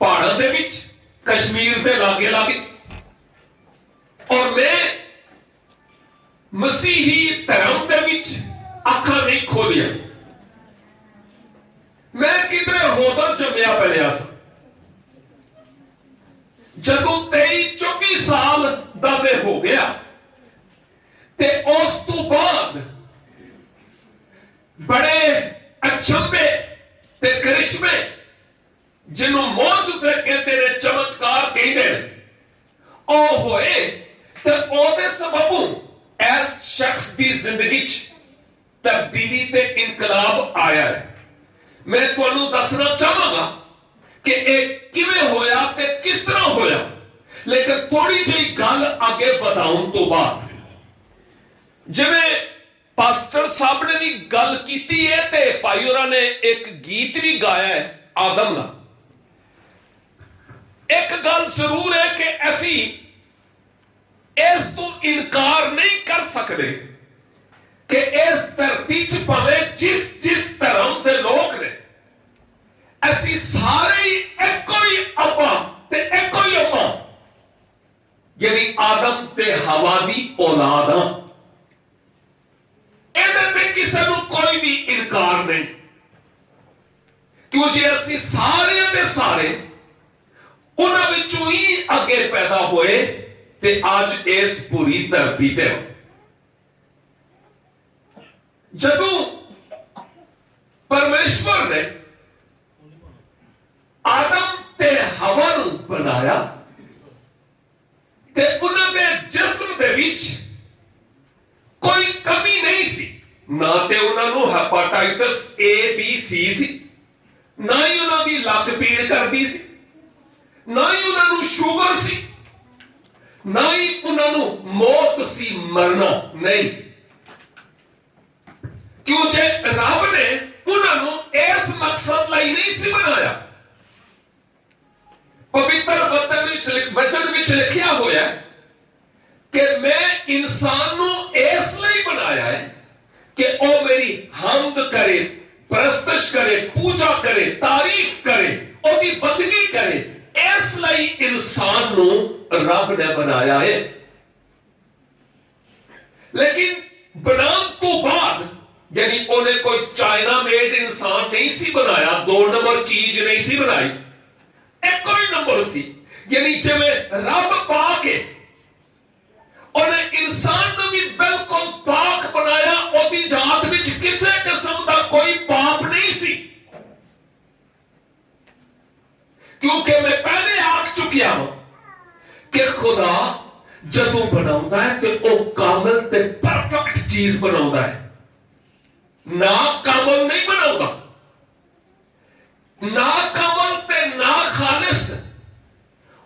پہاڑوں دے وچ کشمیر دے لاگے لاگے، اور میں مسیحی دھرم دے وچ اکھاں نہیں کھولیا، میں کدھر ہودا جمیا پلیا سا۔ جدوں 23-24 سال دا میں ہو گیا تے اس تو بعد بڑے اچھمبے تے کرشمے جنہوں معجزے کہتے ہیں، چمتکار کہتے ہیں، او ہوئے تے او دے سببوں اس شخص دی زندگی چ تبدیلی تے انقلاب آیا ہے۔ میں تانوں دسنا چاہاں گا کہ ایک کیویں ہویا تے کس طرح ہویا، لیکن تھوڑی جہی گل آگے بتاؤں تو بعد جویں پاسٹر صاحب نے بھی گل کیتی ہے تے بھائی ہوراں نے ایک گیت بھی گایا ہے آدم کا۔ ایک گل ضرور ہے کہ اسی اس تو انکار نہیں کر سکتے کہ اس دھرتی چ پاویں جس دھرم دے لوگ نے، اسی سارے ہی ایک ہی ابا تے ایک ہی اما یعنی آدم تے ہوا دی اولاد ہاں۔ کسی نو کوئی بھی انکار نہیں، کیوں جی اسی سارے دے سارے انہاں وچوں ہی اگے پیدا ہوئے تے آج اس پوری دھرتی تے۔ جدوں پرمیشور نے آدم تے ہوا نو بنایا تے انہاں دے جسم دے وچ کوئی کمی نہیں سی، نہ تے انہاں نو ہیپاٹائٹس ABC سی، نہ ہی انہاں دی لک پیڑ کردی سی، نہ ہی انہاں نو شوگر سی، نہ ہی انہاں نو موت سی، مرنا نہیں، کیوں جے رب نے انہاں نو اس مقصد لئی نہیں سی بنایا۔ پوتر وچن وچ لکھیا ہویا ہے کہ میں انسان نو اس لئی بنایا ہے کہ او میری حمد کرے، پرستش کرے، پوجا کرے، تعریف کرے، او دی بندگی کرے، اس لئی انسان نو رب نے بنایا ہے۔ لیکن بنان تو بعد یعنی انہیں کوئی چائنا میڈ انسان نہیں سی بنایا، 2 نمبر چیز نہیں سی بنائی، ایک کوئی نمبر سی، یعنی جب رب پاک ہے انہیں انسان نے بھی بالکل پاک بنایا، او دی ذات وچ کسے قسم دا کوئی پاپ نہیں سی، کیونکہ میں پہلے آکھ چکیا ہوں کہ خدا جدوں بناؤندا ہے تے او کامل تے پرفیکٹ چیز بناؤندا ہے، ناکامل نہیں بناؤندا۔ ناکامل تے ناخالص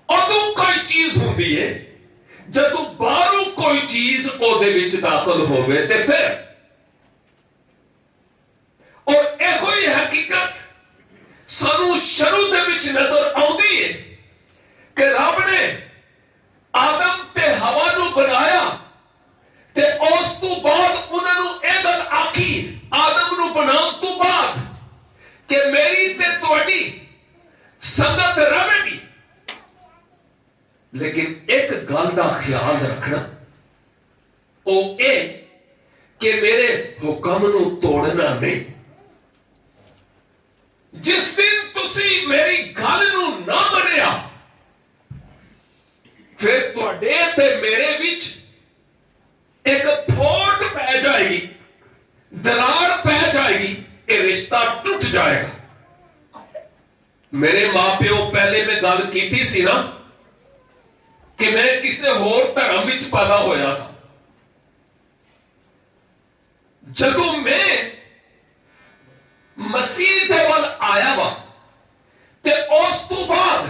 ادوں کوئی چیز ہوندی ہے جدوں باہروں کوئی چیز او دے وچ داخل ہوئے تے پھر، اور ایک ہوئی حقیقت سانو شروع دے وچ نظر آؤندی ہے کہ رب نے آدم تے ہوا نو بنایا تے اس تو بعد انہاں نو اے گل آکھی آدم نو بناؤن تو بعد کہ میری تے تہاڈی سنگت رہے گی، لیکن ایک گل دا خیال رکھنا او اے کہ میرے حکم نو توڑنا نہیں۔ جس دن تسی میری گل نو نہ منیا پھر تہاڈے تے میرے وچ ایک پھوٹ پہ جائے گی، دراڑ پہ جائے گی، یہ رشتہ ٹوٹ جائے گا۔ میرے ماں پیو پہلے میں گل کیتی سی نا کہ میں کسے ہور دھرم وچ پیدا ہویا سا، جدوں میں مسیح دے ول آیا وا تے اس تو بعد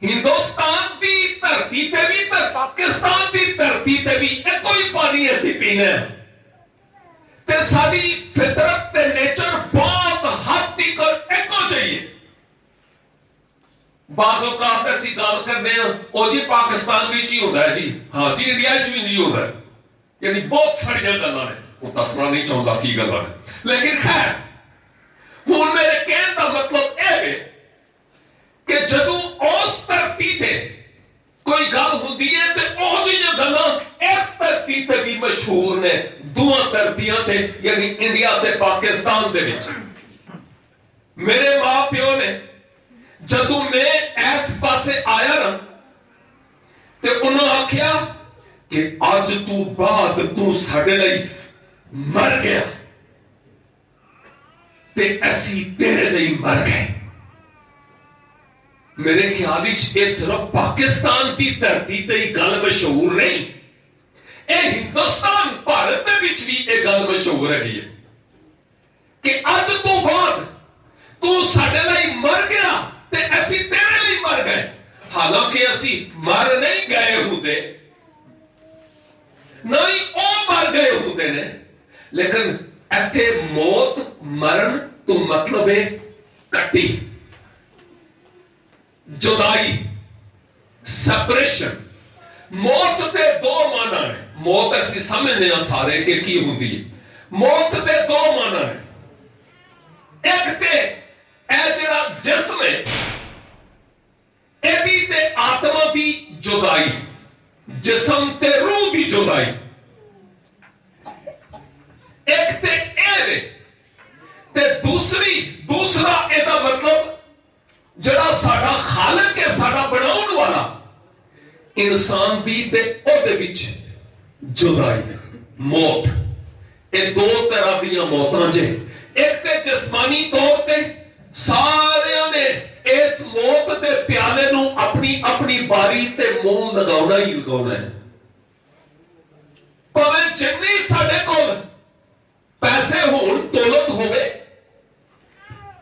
ہندوستان دی دھرتی تے بھی تے پاکستان دی دھرتی تے بھی ایک کوئی پانی ایسی پینے تے ساری فطرت تے نیچر بہت حد تک ایک ہو جائیے۔ بعض اوقات ایسی گل کرنے ہیں او جی پاکستان وچ ہی ہوتا ہے، جی ہاں جی انڈیا وچ بھی نہیں ہوتا ہے، یعنی بہت ساریاں گلاں نے، وہ دسنا نہیں چاہتا کی گلاں نے، لیکن خیر ہن میرے کہنے دا مطلب اے ہے کہ ਧਰਤੀ ਤੇ ਵੀ ਮਸ਼ਹੂਰ ਨੇ, ਦੋਵਾਂ ਧਰਤੀਆਂ ਤੇ, ਯਾਨੀ ਇੰਡੀਆ ਤੇ ਪਾਕਿਸਤਾਨ ਦੇ ਵਿੱਚ। ਮੇਰੇ ਮਾਂ ਪਿਓ ਨੇ ਜਦੋਂ ਮੈਂ ਇਸ ਪਾਸੇ ਆਇਆ ਨਾ ਤੇ ਉਹਨਾਂ ਆਖਿਆ ਕਿ ਅੱਜ ਤੋਂ ਬਾਅਦ ਤੂੰ ਸਾਡੇ ਲਈ ਮਰ ਗਿਆ ਤੇ ਅਸੀਂ ਤੇਰੇ ਲਈ ਮਰ ਗਏ। ਮੇਰੇ ਖਿਆਲ ਵਿੱਚ ਇਹ ਸਿਰਫ ਪਾਕਿਸਤਾਨ ਦੀ ਧਰਤੀ ਤੇ ਹੀ ਗੱਲ ਮਸ਼ਹੂਰ ਨਹੀਂ, ਇਹ ਹਿੰਦੁਸਤਾਨ ਭਾਰਤ ਦੇ ਵਿੱਚ ਵੀ ਇਹ ਗੱਲ ਮਸ਼ਹੂਰ ਹੈਗੀ ਹੈ ਕਿ ਅੱਜ ਤੋਂ ਬਾਅਦ ਤੂੰ ਸਾਡੇ ਲਈ ਮਰ ਗਿਆ ਤੇ ਅਸੀਂ ਤੇਰੇ ਲਈ ਮਰ ਗਏ। ਹਾਲਾਂਕਿ ਅਸੀਂ ਮਰ ਨਹੀਂ ਗਏ ਹੁੰਦੇ, ਨਹੀਂ ਉਹ ਮਰ ਗਏ ਹੁੰਦੇ ਨੇ, ਲੇਕਿਨ ਇੱਥੇ ਮੌਤ ਮਰਨ ਤੋਂ ਮਤਲਬ ਹੈ ਕੱਟੀ, ਜੁਦਾਈ, ਸੈਪਰੇਸ਼ਨ। ਮੌਤ ਦੇ ਦੋ ਮਾਨਾ ਨੇ। ਮੌਤ ਅਸੀਂ ਸਮਝਦੇ ਹਾਂ ਸਾਰੇ ਕਿ ਕੀ ਹੁੰਦੀ ਹੈ। ਮੌਤ ਦੇ ਦੋ ਮਾਨਾ ਨੇ। ਇੱਕ ਤੇ ਇਹ ਜਿਹੜਾ ਜਿਸਮ ਹੈ ਇਹਦੀ ਤੇ ਆਤਮਾ ਦੀ ਜੁਦਾਈ, ਜਿਸਮ ਤੇ ਰੂਹ ਦੀ ਜੁਦਾਈ। ਇੱਕ ਤੇ ਇਹ ਤੇ ਦੂਸਰਾ ਇਹਦਾ ਮਤਲਬ ਜਿਹੜਾ ਸਾਡਾ ਖਾਲਕ ਹੈ, ਸਾਡਾ ਬਣਾਉਣ ਵਾਲਾ, ਇਨਸਾਨ ਦੀ ਤੇ ਉਹਦੇ ਵਿੱਚ ਜੁਦਾਈ, ਮੌਤ। ਇਹ ਦੋ ਤਰ੍ਹਾਂ ਦੀਆਂ ਮੌਤਾਂ ਜੇ। ਇੱਕ ਤੇ ਜਿਸਮਾਨੀ ਤੌਰ ਤੇ ਸਾਰਿਆਂ ਨੇ ਇਸ ਮੌਤ ਦੇ ਪਿਆਲੇ ਨੂੰ ਆਪਣੀ ਆਪਣੀ ਬਾਰੀ ਤੇ ਮੂੰਹ ਲਗਾਉਣਾ ਹੀ ਲਗਾਉਣਾ ਹੈ। ਭਾਵੇਂ ਜਿੰਨੀ ਸਾਡੇ ਕੋਲ ਪੈਸੇ ਹੋਣ, ਦੌਲਤ ਹੋਵੇ,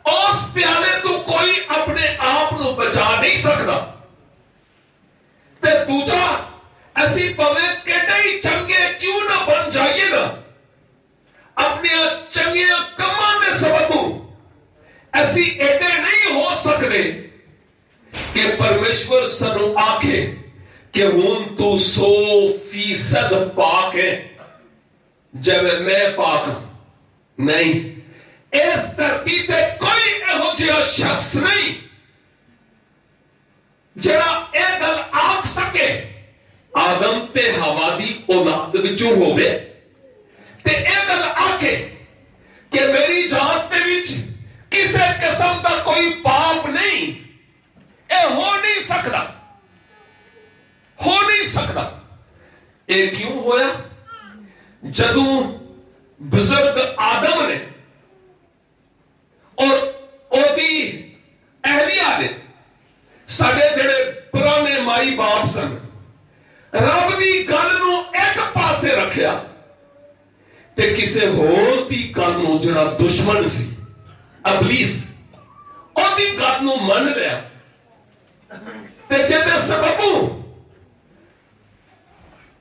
ਉਸ ਪਿਆਲੇ ਤੋਂ ਕੋਈ ਆਪਣੇ ਆਪ ਨੂੰ ਬਚਾ ਨਹੀਂ ਸਕਦਾ। ਤੇ ਦੂਜਾ, ਅਸੀਂ ਭਾਵੇਂ ਕਿੰਨੇ ਹੀ ਚੰਗੇ ਕਿਉਂ ਨਾ ਬਣ ਜਾਈਏ ਨਾ, ਆਪਣੀਆਂ ਚੰਗੀਆਂ ਕੰਮਾਂ ਦੇ ਸਬਬੋਂ ਅਸੀਂ ਏਡੇ ਨਹੀਂ ਹੋ ਸਕਦੇ ਕਿ ਪਰਮੇਸ਼ਵਰ ਸਾਨੂੰ ਆਖੇ ਕਿ ਹੁਣ ਤੂੰ 100% ਪਾਕ ਹੈ ਜਿਵੇਂ ਮੈਂ ਪਾਕ ਨਹੀਂ। ਇਸ ਧਰਤੀ ਤੇ ਕੋਈ ਇਹੋ ਜਿਹਾ ਸ਼ਖਸ ਨਹੀਂ ਜਿਹੜਾ ਇਹ ਗੱਲ ਆਖ ਸਕੇ ਆਦਮ ਤੇ ਹਵਾ ਦੀ ਔਲਾਦ ਵਿੱਚੋਂ ਹੋਵੇ ਤੇ ਇਹ ਗੱਲ ਆਖੇ ਕਿ ਮੇਰੀ ਜਾਤ ਦੇ ਵਿੱਚ ਕਿਸੇ ਕਿਸਮ ਦਾ ਕੋਈ ਪਾਪ ਨਹੀਂ। ਇਹ ਹੋ ਨਹੀਂ ਸਕਦਾ, ਹੋ ਨਹੀਂ ਸਕਦਾ। ਇਹ ਕਿਉਂ ਹੋਇਆ? ਜਦੋਂ ਬਜ਼ੁਰਗ ਆਦਮ ਨੇ ਔਰ ਉਹਦੀ ਅਹਲੀਆ ਨੇ, ਸਾਡੇ ਜਿਹੜੇ ਪੁਰਾਣੇ ਮਾਈ ਬਾਪ ਸਨ, ਰੱਬ ਦੀ ਗੱਲ ਨੂੰ ਇੱਕ ਪਾਸੇ ਰੱਖਿਆ ਤੇ ਕਿਸੇ ਹੋਰ ਦੀ ਗੱਲ ਨੂੰ, ਜਿਹੜਾ ਦੁਸ਼ਮਣ ਸੀ ਇਬਲੀਸ, ਉਹਦੀ ਗੱਲ ਨੂੰ ਮੰਨ ਲਿਆ ਤੇ ਜਿਹਦੇ ਸਬਬੋਂ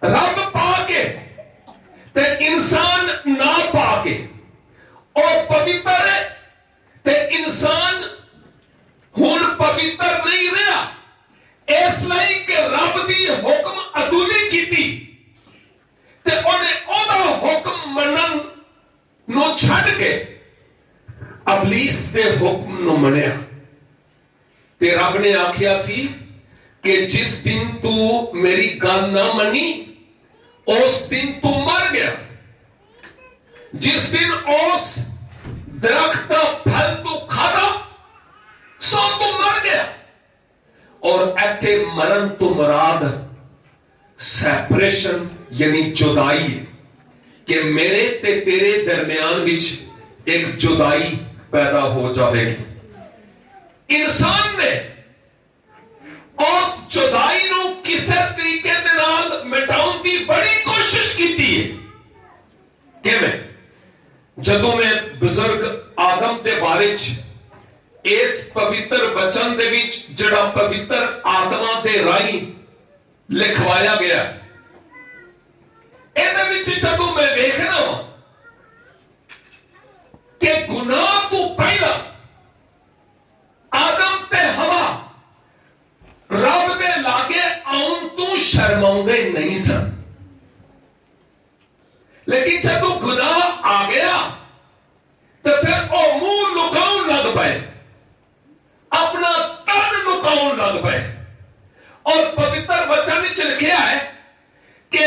ਰੱਬ ਪਾ ਕੇ ਤੇ ਇਨਸਾਨ ਨਾ ਪਾ ਕੇ ਉਹ ਪਵਿੱਤਰ ਹੈ ਤੇ ਇਨਸਾਨ ਹੁਣ ਪਵਿੱਤਰ ਨਹੀਂ ਰਿਹਾ, ਇਸ ਲਈ ਕਿ ਰੱਬ ਦੀ ਹੁਕਮ ਅਦੂਲੀ ਕੀਤੀ ਤੇ ਉਹਨੇ ਉਹਦਾ ਹੁਕਮ ਮੰਨਣ ਨੂੰ ਛੱਡ ਕੇ ਇਬਲੀਸ ਦੇ ਹੁਕਮ ਨੂੰ ਮੰਨਿਆ। ਤੇ ਰੱਬ ਨੇ ਆਖਿਆ ਸੀ ਕਿ ਜਿਸ ਦਿਨ ਤੂੰ ਮੇਰੀ ਗੱਲ ਨਾ ਮੰਨੀ ਉਸ ਦਿਨ ਤੂੰ ਮਰ ਗਿਆ। ਜਿਸ ਦਿਨ ਉਸ ਦਰਖਤ ਦਾ ਫਲ ਤੂੰ ਖਾਦਾ ਸੋ ਤੂੰ ਮਰ ਗਿਆ। ਔਰ ਇੱਥੇ ਮਰਨ ਤੋਂ ਮੁਰਾਦ ਸੈਪਰੇਸ਼ਨ ਯਾਨੀ ਜੁਦਾਈ, ਕਿ ਮੇਰੇ ਤੇ ਤੇਰੇ ਦਰਮਿਆਨ ਵਿੱਚ ਇੱਕ ਜੁਦਾਈ ਪੈਦਾ ਹੋ ਜਾਵੇਗੀ। ਇਨਸਾਨ ਨੇ ਉਸ ਜੁਦਾਈ ਨੂੰ ਕਿਸੇ ਤਰੀਕੇ ਦੇ ਨਾਲ ਮਿਟਾਉਣ ਦੀ ਬੜੀ ਕੋਸ਼ਿਸ਼ ਕੀਤੀ ਹੈ। ਕਿਵੇਂ? ਜਦੋਂ ਮੈਂ ਬਜ਼ੁਰਗ ਆਦਮ ਦੇ ਬਾਰੇ ਚ ਇਸ ਪਵਿੱਤਰ ਬਚਨ ਦੇ ਵਿੱਚ ਜਿਹੜਾ ਪਵਿੱਤਰ ਆਤਮਾ ਦੇ ਰਾਹੀਂ ਲਿਖਵਾਇਆ ਗਿਆ, ਇਹਦੇ ਵਿੱਚ ਜਦੋਂ ਮੈਂ ਵੇਖਣਾ ਕਿ ਗੁਨਾਹ ਤੋਂ ਪਹਿਲਾਂ ਆਦਮ ਤੇ ਹਵਾ ਰੱਬ ਦੇ ਲਾਗੇ ਆਉਣ ਤੋਂ ਸ਼ਰਮਾਉਂਦੇ ਨਹੀਂ ਸਨ, ਲੇਕਿਨ ਜਦੋਂ ਗੁਨਾਹ ਆ ਗਿਆ ਤਾਂ ਫਿਰ ਉਹ ਮੂੰਹ ਲੁਕਾਉਣ ਲੱਗ ਪਏ, ਆਪਣਾ ਤਨ ਲੁਕਾਉਣ ਲੱਗ ਪਏ। ਔਰ ਪਵਿੱਤਰ ਵਚਨ ਵਿੱਚ ਲਿਖਿਆ ਹੈ ਕਿ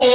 ਉਹ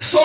100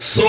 100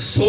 100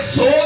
100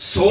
100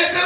1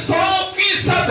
100%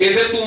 ਇਹਦੇ ਤੋਂ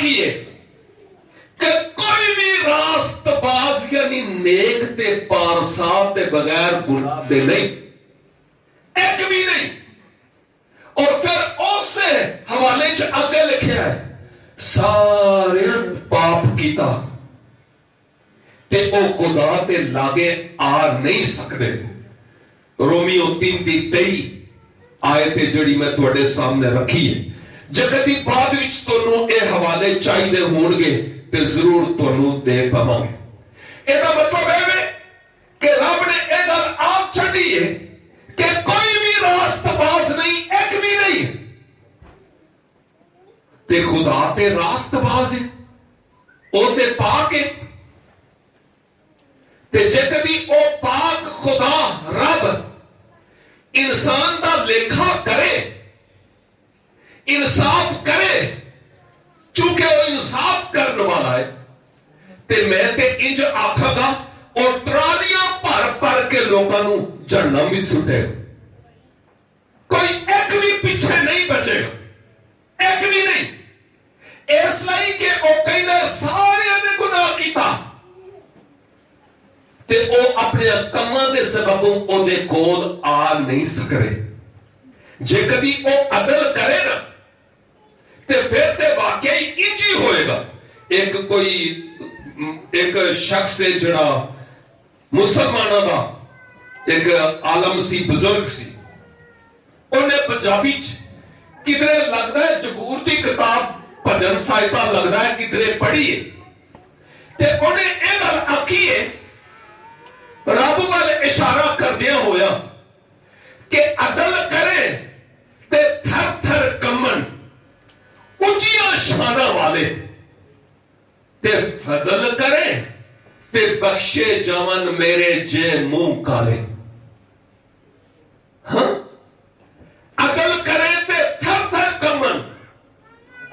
آکھیے کہ کوئی بھی راست باز یعنی نیک تے پارسا تے بغیر گناہ دے نہیں، ایک بھی نہیں. اور پھر اس حوالے چ آگے لکھیا ہے سارے پاپ کیتا تے او خدا تے لاگے آ نہیں سکتے. رومیو 3:23 آیت جڑی میں تواڈے سامنے رکھی ہے. جے کدی بعد وچ تانوں اے حوالے چاہیے ہون گے تے ضرور تانوں دے پاواں گے. اے دا مطلب ہے کہ رب نے اے گل آپ چھڈی ہے کہ کوئی بھی راست باز نہیں، ایک بھی نہیں. تے خدا تے راست باز ہے، او تے پاک ہے. تے جے کبھی او پاک خدا رب انسان دا لیکھا کرے، انصاف کرے، چونکہ وہ انصاف کرنے والا ہے، تے میں تے انج آکھاں گا اور ترالیاں پر کے لوگاں نو جہنم وچ سٹے گا. کوئی ایک بھی پیچھے نہیں بچے گا، ایک بھی نہیں. اس لئی کہ او کہندا سارے نے گناہ کیتا تے او اپنے کماں دے سببوں او دے کول آ نہیں سکدے. جے کبھی او عدل کرے نا تے پھر تے واقعی انج ہی ہوئے گا. ایک شخص ہے جڑا مسلمانوں دا ایک عالم سی، بزرگ سی. انہیں پنجابی کدھرے لگتا ہے جبور دی کتاب بھجن ساہتا لگتا ہے کدھرے پڑھی ہے تے انہیں اے گل آکھی ہے رب وال اشارہ کردیا ہویا کہ عدل کرے تے تھر تھر کمن اونچیاں شاناں والے تے فضل کرے تے بخشے جاون میرے جے منہ کالے. ہاں عدل کرے تے تھر تھر کمن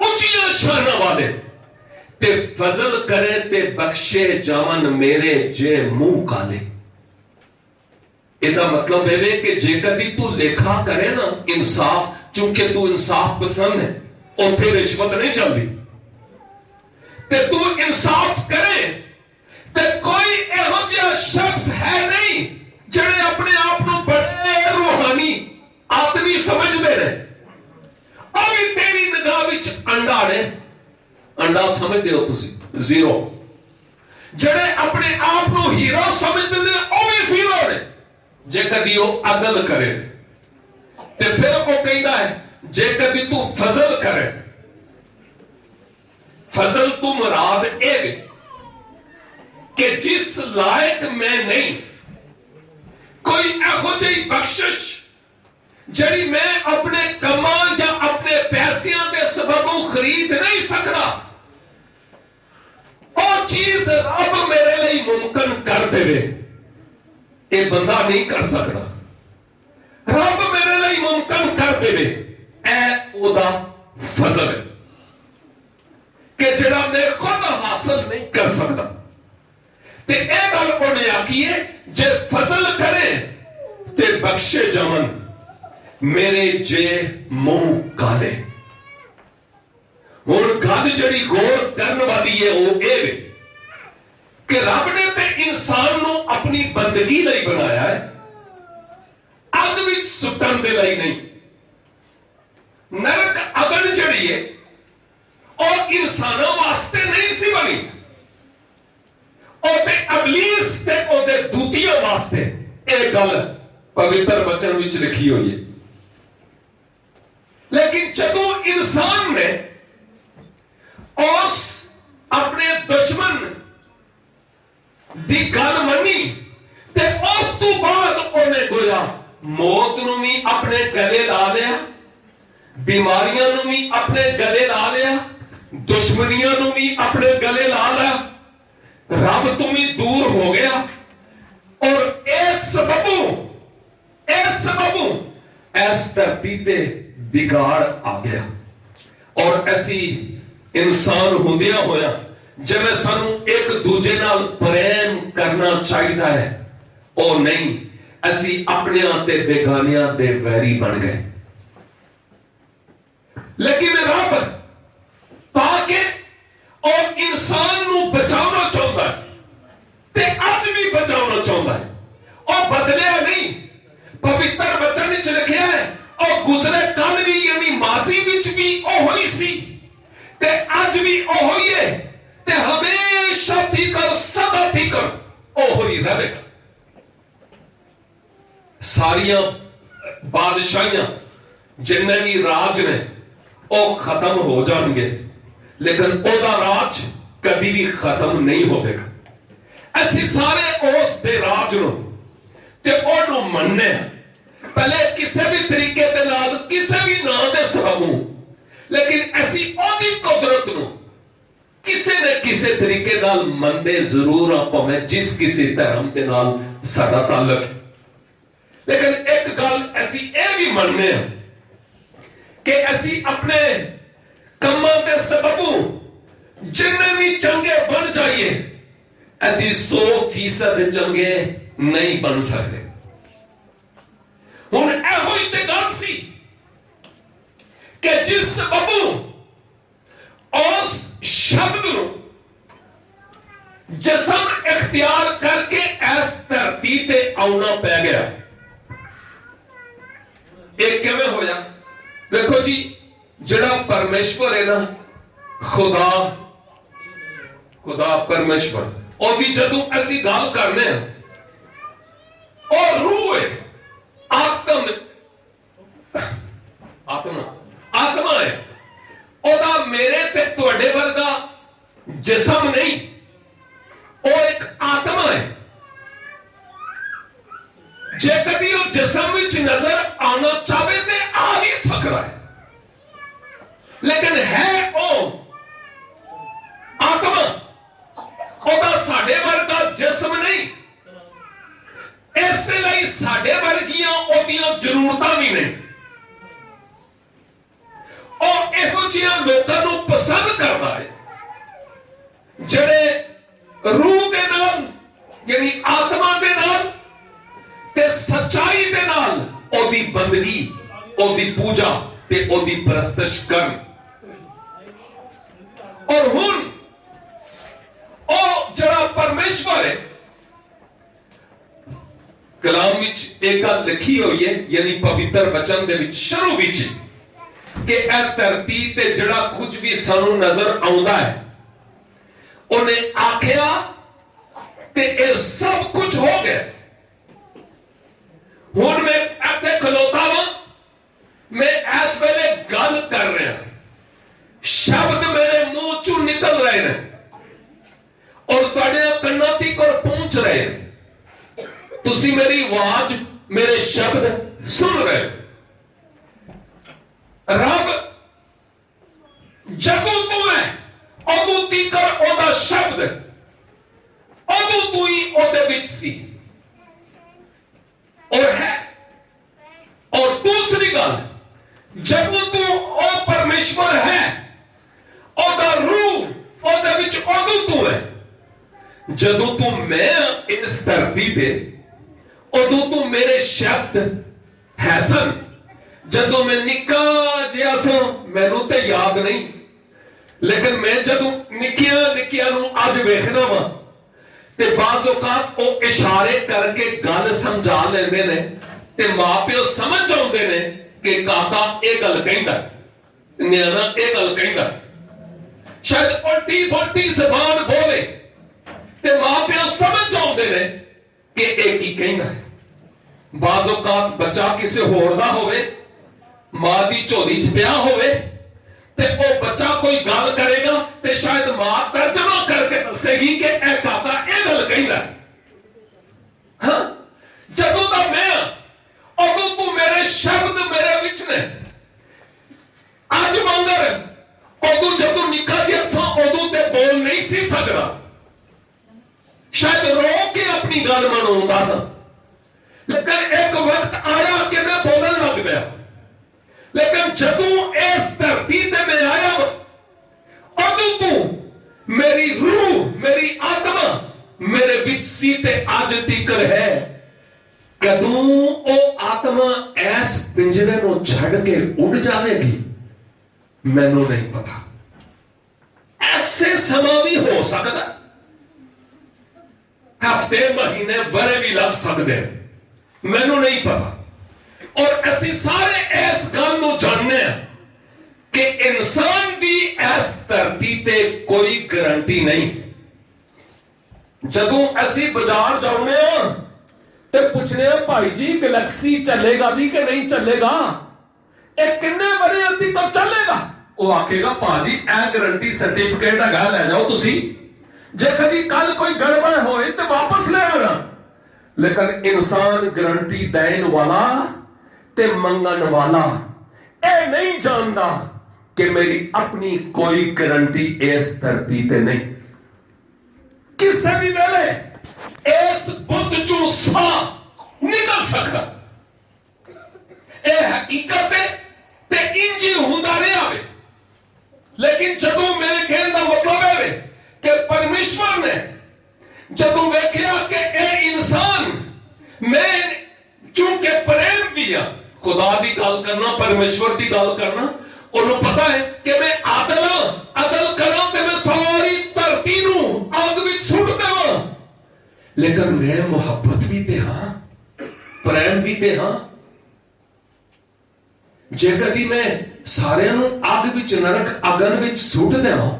اونچیاں شاناں والے تے فضل کرے تے بخشے جاون میرے جے منہ کالے. یہ مطلب ہے کہ جے کدی تو لیکھا کرے نا انصاف، چونکہ تو انصاف پسند ہے، اوتھے رشوت نہیں چلتی. تے تو انصاف کرے تے کوئی ایہو جہا شخص ہے نہیں جڑے اپنے آپ کو بڑے روحانی آدمی سمجھتے رہے. ابھی تیری نگاہ وچ انڈا نے، انڈا سمجھتے ہو تسی زیرو. جڑے اپنے آپ کو ہیرو سمجھتے ہیں وہ بھی زیرو نے. جے کدی وہ عدل کرے تے پھر وہ کہتا ہے جے کدی تو فضل کرے. فضل تو مراد اے کہ جس لائق میں نہیں، کوئی ایہو جہی بخشش جڑی میں اپنے کماں یا اپنے پیسیاں دے سببوں خرید نہیں سکتا، وہ چیز رب میرے لئی ممکن کر دے. یہ بندہ نہیں کر سکتا، رب میرے لئی ممکن کر دے. اے او دا فضل ہے کہ جڑا میں خود حاصل نہیں کر سکتا. تے اے گل انہیں آکی ہے جے فضل کرے تے بخشے جاون میرے جے منہ کالے. ہن گل جڑی غور کرن والی ہے وہ اے کہ رب نے تے انسان نو اپنی بندگی لئی بنایا ہے، اگ وچ سٹن دے لئی نہیں. نرک اگن جڑی ہے اور انسانوں واسطے نہیں سی بنی، اور تے ابلیس تے او دے دوتیوں واسطے. اے گل پوتر وچن وچ لکھی ہوئی ہے. لیکن جدوں انسان نے اس اپنے دشمن دی گل منی تے اس تو بعد انہیں گویا موت نو بھی اپنے گلے لا لیا، بیماریاں نو بھی اپنے گلے لا لیا، دشمنیاں نو بھی اپنے گلے لا لیا. رب تو بھی دور ہو گیا اور اس سببوں اس دھرتی تے بگاڑ آ گیا. اور ایسی انسان ہوندیاں ہویا جب سانو ایک دوجے نال پریم کرنا چاہیے ہے، او نہیں اسی اپنے تے بیگانیاں دے ویری بن گئے. لیکن رب پا کے ਉਹ ਇਨਸਾਨ ਨੂੰ ਬਚਾਉਣਾ ਚਾਹੁੰਦਾ ਸੀ ਤੇ ਅੱਜ ਵੀ ਬਚਾਉਣਾ ਚਾਹੁੰਦਾ ਹੈ। ਉਹ ਬਦਲਿਆ ਨਹੀਂ। ਪਵਿੱਤਰ ਵਚਨ ਵਿੱਚ ਲਿਖਿਆ ਹੈ ਉਹ ਗੁਜ਼ਰੇ ਕੱਲ ਵੀ ਯਾਨੀ ਮਾਜ਼ੀ ਵਿੱਚ ਵੀ ਉਹ ਹੀ ਸੀ ਤੇ ਅੱਜ ਵੀ ਉਹ ਹੀ ਹੈ ਤੇ ਹਮੇਸ਼ਾ ਤੀਕਰ ਸਦਾ ਤੀਕਰ ਉਹ ਹੀ ਰਹੇਗਾ। ਸਾਰੀਆਂ ਬਾਦਸ਼ਾਹੀਆਂ ਜਿੰਨੇ ਵੀ ਰਾਜ ਨੇ ਉਹ ਖਤਮ ਹੋ ਜਾਣਗੇ ਲੇਕਿਨ ਉਹਦਾ ਰਾਜ ਕਦੀ ਵੀ ਖਤਮ ਨਹੀਂ ਹੋਵੇਗਾ। ਅਸੀਂ ਸਾਰੇ ਉਸ ਦੇ ਰਾਜ ਨੂੰ ਤੇ ਉਹਨੂੰ ਮੰਨਦੇ ਹਾਂ ਪਹਿਲੇ ਕਿਸੇ ਵੀ ਤਰੀਕੇ ਦੇ ਨਾਲ ਕਿਸੇ ਵੀ ਨਾਂ ਦੇ ਸਬਬ ਨੂੰ ਲੇਕਿਨ ਅਸੀਂ ਉਹਦੀ ਕੁਦਰਤ ਨੂੰ ਕਿਸੇ ਨਾ ਕਿਸੇ ਤਰੀਕੇ ਨਾਲ ਮੰਨਦੇ ਜ਼ਰੂਰ ਹਾਂ ਭਾਵੇਂ ਜਿਸ ਕਿਸੇ ਧਰਮ ਦੇ ਨਾਲ ਸਾਡਾ ਤਾਲੁਕ ਹੈ। ਲੇਕਿਨ ਇੱਕ ਗੱਲ ਅਸੀਂ ਇਹ ਵੀ ਮੰਨਦੇ ਹਾਂ ਕਿ ਅਸੀਂ ਆਪਣੇ ਕੰਮਾਂ ਦੇ ਸਬਬੋਂ ਜਿੰਨੇ ਵੀ ਚੰਗੇ ਬਣ ਜਾਈਏ ਅਸੀਂ 100% ਚੰਗੇ ਨਹੀਂ ਬਣ ਸਕਦੇ। ਹੁਣ ਇਹੋ ਹੀ ਤੇ ਗੱਲ ਸੀ ਕਿ ਜਿਸ ਸਬਬੋਂ ਉਸ ਸ਼ਬਦ ਨੂੰ ਜਿਸਮ ਇਖਤਿਆਰ ਕਰਕੇ ਇਸ ਧਰਤੀ ਤੇ ਆਉਣਾ ਪੈ ਗਿਆ। ਇਹ ਕਿਵੇਂ ਹੋਇਆ? ਦੇਖੋ ਜੀ ਜਿਹੜਾ ਪਰਮੇਸ਼ਵਰ ਹੈ ਨਾ ਖੁਦਾ ਪਰਮੇਸ਼ਵਰ ਉਹਦੀ ਜਦੋਂ ਅਸੀਂ ਗੱਲ ਕਰਨੇ ਆ ਉਹ ਰੂਹ ਹੈ ਆਤਮਾ ਹੈ। ਉਹਦਾ ਮੇਰੇ ਤੇ ਤੁਹਾਡੇ ਵਰਗਾ ਜਿਸਮ ਨਹੀਂ ਉਹ ਇੱਕ ਆਤਮਾ ਹੈ। ਜੇ ਕਦੀ ਉਹ ਜਿਸਮ ਵਿੱਚ ਨਜ਼ਰ ਆਉਣਾ ਚਾਹੇ ਤੇ ਆ ਨਹੀਂ ਸਕਦਾ ਹੈ ਲੇਕਿਨ ਹੈ ਉਹ ਆਤਮਾ। ਉਹਦਾ ਸਾਡੇ ਵਰਗਾ ਜਿਸਮ ਨਹੀਂ ਇਸੇ ਲਈ ਸਾਡੇ ਵਰਗੀਆਂ ਉਹਦੀਆਂ ਜ਼ਰੂਰਤਾਂ ਵੀ ਨਹੀਂ। ਉਹ ਇਹੋ ਜਿਹੀਆਂ ਲੋਕਾਂ ਨੂੰ ਪਸੰਦ ਕਰਦਾ ਹੈ ਜਿਹੜੇ ਰੂਹ ਦੇ ਨਾਲ ਯਾਨੀ ਆਤਮਾ ਦੇ ਨਾਲ ਤੇ ਸੱਚਾਈ ਦੇ ਨਾਲ ਉਹਦੀ ਬੰਦਗੀ ਉਹਦੀ ਪੂਜਾ ਤੇ ਉਹਦੀ ਪ੍ਰਸਤਿਸ਼ ਕਰਨ। ਔਰ ਹੁਣ ਉਹ ਜਿਹੜਾ ਪਰਮੇਸ਼ਵਰ ਹੈ ਕਲਾਮ ਵਿੱਚ ਇੱਕ ਗੱਲ ਲਿਖੀ ਹੋਈ ਹੈ ਯਾਨੀ ਪਵਿੱਤਰ ਵਚਨ ਦੇ ਵਿੱਚ ਸ਼ੁਰੂ ਵਿੱਚ ਕਿ ਇਹ ਧਰਤੀ ਤੇ ਜਿਹੜਾ ਕੁਝ ਵੀ ਸਾਨੂੰ ਨਜ਼ਰ ਆਉਂਦਾ ਹੈ ਉਹਨੇ ਆਖਿਆ ਤੇ ਇਹ ਸਭ ਕੁਝ ਹੋ ਗਿਆ। ਹੁਣ ਮੈਂ ਇੱਥੇ ਖਲੋਤਾ ਵਾਂ ਮੈਂ ਇਸ ਵੇਲੇ ਗੱਲ ਕਰ ਰਿਹਾ ਸ਼ਬਦ ਮੇਰੇ ਮੂੰਹ ਚੋਂ ਨਿਕਲ ਰਹੇ ਨੇ ਔਰ ਤੁਹਾਡੇ ਕੰਨਾਂ ਤੱਕ ਪਹੁੰਚ ਰਹੇ ਨੇ। ਤੁਸੀਂ ਮੇਰੀ ਆਵਾਜ਼ ਮੇਰੇ ਸ਼ਬਦ ਸੁਣ ਰਹੇ ਹੋ। ਰੱਬ ਜਦੋਂ ਤੂੰ ਹੈ ਉਦੋਂ ਤੀਕਰ ਉਹਦਾ ਸ਼ਬਦ ਉਦੋਂ ਤੂੰ ਹੀ ਉਹਦੇ ਵਿੱਚ ਸੀ ਔਰ ਹੈ। ਔਰ ਦੂਸਰੀ ਗੱਲ ਜਦੋਂ ਤੂੰ ਉਹ ਪਰਮੇਸ਼ਵਰ ਹੈ ਉਹਦਾ ਰੂਹ ਉਹਦੇ ਵਿੱਚ ਉਦੋਂ ਤੂੰ ਹੈ। ਜਦੋਂ ਤੂੰ ਮੈਂ ਇਸ ਧਰਤੀ ਦੇ ਉਦੋਂ ਤੂੰ ਮੇਰੇ ਸ਼ਬਦ ਹੈ ਸਨ। ਜਦੋਂ ਮੈਂ ਨਿੱਕਾ ਜਿਹਾ ਸਾਂ ਮੈਨੂੰ ਤੇ ਯਾਦ ਨਹੀਂ ਲੇਕਿਨ ਮੈਂ ਜਦੋਂ ਨਿੱਕਿਆਂ ਨੂੰ ਅੱਜ ਵੇਖਦਾ ਵਾਂ ਤੇ ਬਾਜ਼ ਔਕਾਤ ਉਹ ਇਸ਼ਾਰੇ ਕਰਕੇ ਗੱਲ ਸਮਝਾ ਲੈਂਦੇ ਨੇ ਤੇ ਮਾਪਿਓ ਸਮਝ ਜਾਂਦੇ ਨੇ ਕਿ ਕਾਕਾ ਇਹ ਗੱਲ ਕਹਿੰਦਾ ਨਿਆਣਾ ਇਹ ਗੱਲ ਕਹਿੰਦਾ। ਸ਼ਾਇਦ ਉਲਟੀ ਜ਼ਬਾਨ ਬੋਲੇ ਤੇ ਮਾਪਿਓ ਸਮਝ ਜਾਂਦੇ ਨੇ ਕਿ ਇਹ ਕੀ ਕਹਿੰਦਾ ਹੈ। ਬਾਜ਼ ਔਕਾਤ ਬੱਚਾ ਕਿਸੇ ਹੋਰ ਦਾ ਹੋਵੇ ਮਾਂ ਦੀ ਝੋਲੀ 'ਚ ਪਿਆ ਹੋਵੇ ਤੇ ਉਹ ਬੱਚਾ ਕੋਈ ਗੱਲ ਕਰੇਗਾ ਤੇ ਸ਼ਾਇਦ ਮਾਂ ਤਰਜਮਾ ਕਰਕੇ ਦੱਸੇਗੀ ਕਿ ਇਹ ਕਾਕਾ ਇਹ ਗੱਲ ਕਹਿੰਦਾ। ਹਾਂ ਜਦੋਂ ਦਾ ਮੈਂ ਉਦੋਂ ਤੂੰ ਮੇਰੇ ਸ਼ਬਦ ਮੇਰੇ ਵਿੱਚ ਨੇ। ਅੱਜ ਮੰਗਰ ਉਦੋਂ ਜਦੋਂ ਨਿੱਕਾ ਜਿਹਾ ਸਾਂ ਉਦੋਂ ਤੇ ਬੋਲ ਨਹੀਂ ਸੀ ਸਕਦਾ ਸ਼ਾਇਦ ਰੋ ਕੇ ਆਪਣੀ ਗੱਲ ਮਨਾਉਂਦਾ ਸਾਂ ਲੇਕਿਨ ਇੱਕ ਵਕਤ ਆਇਆ ਕਿ ਮੈਂ ਬੋਲਣ ਲੱਗ ਪਿਆ। ਲੇਕਿਨ ਜਦੋਂ ਇਸ ਧਰਤੀ ਤੇ ਮੈਂ ਆਇਆ ਉਦੋਂ ਤੂੰ ਮੇਰੀ ਰੂਹ ਮੇਰੀ ਆਤਮਾ ਮੇਰੇ ਵਿੱਚ ਸੀ ਤੇ ਅੱਜ ਤੀਕਰ ਹੈ। ਕਦੋਂ ਉਹ ਆਤਮਾ ਇਸ ਪਿੰਜਰੇ ਨੂੰ ਛੱਡ ਕੇ ਉੱਡ ਜਾਵੇਗੀ ਮੈਨੂੰ ਨਹੀਂ ਪਤਾ। ਇਸ ਪਾਸੇ ਸਮਾਂ ਵੀ ਹੋ ਸਕਦਾ, ਹਫ਼ਤੇ ਮਹੀਨੇ ਬਰੇ ਵੀ ਲੱਗ ਸਕਦੇ ਨੇ, ਮੈਨੂੰ ਨਹੀਂ ਪਤਾ। ਔਰ ਅਸੀਂ ਸਾਰੇ ਇਸ ਗੱਲ ਨੂੰ ਜਾਣਦੇ ਹਾਂ ਕਿ ਇਨਸਾਨ ਦੀ ਇਸ ਧਰਤੀ ਤੇ ਕੋਈ ਗਰੰਟੀ ਨਹੀਂ। ਜਦੋਂ ਅਸੀਂ ਬਾਜ਼ਾਰ ਜਾਂਦੇ ਹਾਂ ਤੇ ਪੁੱਛਦੇ ਹਾਂ ਭਾਈ ਜੀ ਗੈਲੈਕਸੀ ਚੱਲੇਗਾ ਵੀ ਕਿ ਨਹੀਂ ਚੱਲੇਗਾ, ਇਹ ਕਿੰਨੇ ਵਰੇ ਅਸੀਂ ਤੋਂ ਚੱਲੇਗਾ? ਉਹ ਆਖੇਗਾ ਭਾਜੀ ਇਹ ਗਰੰਟੀ ਸਰਟੀਫਿਕੇਟ ਹੈਗਾ, ਲੈ ਜਾਓ ਤੁਸੀਂ, ਜੇ ਕਦੀ ਕੱਲ ਕੋਈ ਗੜਬੜ ਹੋਏ ਤੇ ਵਾਪਸ ਲੈ ਆਣਾ। ਲੇਕਿਨ ਇਨਸਾਨ ਗਰੰਟੀ ਦੇਣ ਵਾਲਾ ਤੇ ਮੰਗਣ ਵਾਲਾ ਇਹ ਨਹੀਂ ਜਾਣਦਾ ਕਿ ਮੇਰੀ ਆਪਣੀ ਕੋਈ ਗਰੰਟੀ ਇਸ ਧਰਤੀ ਤੇ ਨਹੀਂ। ਕਿਸੇ ਵੀ ਵੇਲੇ ਇਸ ਬੁੱਧ ਚੋਂ ਸਾਹ ਨਿਕਲ ਸਕਦਾ, ਇਹ ਹਕੀਕਤ ਹੈ ਤੇ ਇੰਜ ਹੀ ਹੁੰਦਾ ਰਿਹਾ ਵੇ। ਲੇਕਿਨ ਜਦੋਂ ਮੇਰੇ ਕਹਿਣ ਦਾ ਮਤਲਬ ਹੈ ਕਿ ਪਰਮੇਸ਼ਵਰ ਨੇ ਜਦੋਂ ਵੇਖਿਆ ਕਿ ਇਹ ਇਨਸਾਨ, ਮੈਂ ਚੂੰਕਿ ਪ੍ਰੇਮ ਵੀ ਆ, ਖੁਦਾ ਦੀ ਗੱਲ ਕਰਨਾ, ਪਰਮੇਸ਼ਵਰ ਦੀ ਗੱਲ ਕਰਨਾ, ਉਹਨੂੰ ਪਤਾ ਹੈ ਕਿ ਮੈਂ ਆਦਲ ਕਰਾਂ ਤੇ ਮੈਂ ਸਾਰੀ ਧਰਤੀ ਨੂੰ ਅੱਗ ਵਿੱਚ ਸੁੱਟ ਦੇਵਾਂ। ਲੇਕਿਨ ਮੈਂ ਮੁਹੱਬਤ ਵੀ ਤੇ ਹਾਂ, ਪ੍ਰੇਮ ਵੀ ਤੇ ਹਾਂ। ਜੇ ਕਦੀ ਮੈਂ ਸਾਰਿਆਂ ਨੂੰ ਅੱਗ ਵਿੱਚ, ਨਰਕ ਅਗਨ ਵਿੱਚ ਸੁੱਟ ਦੇਵਾਂ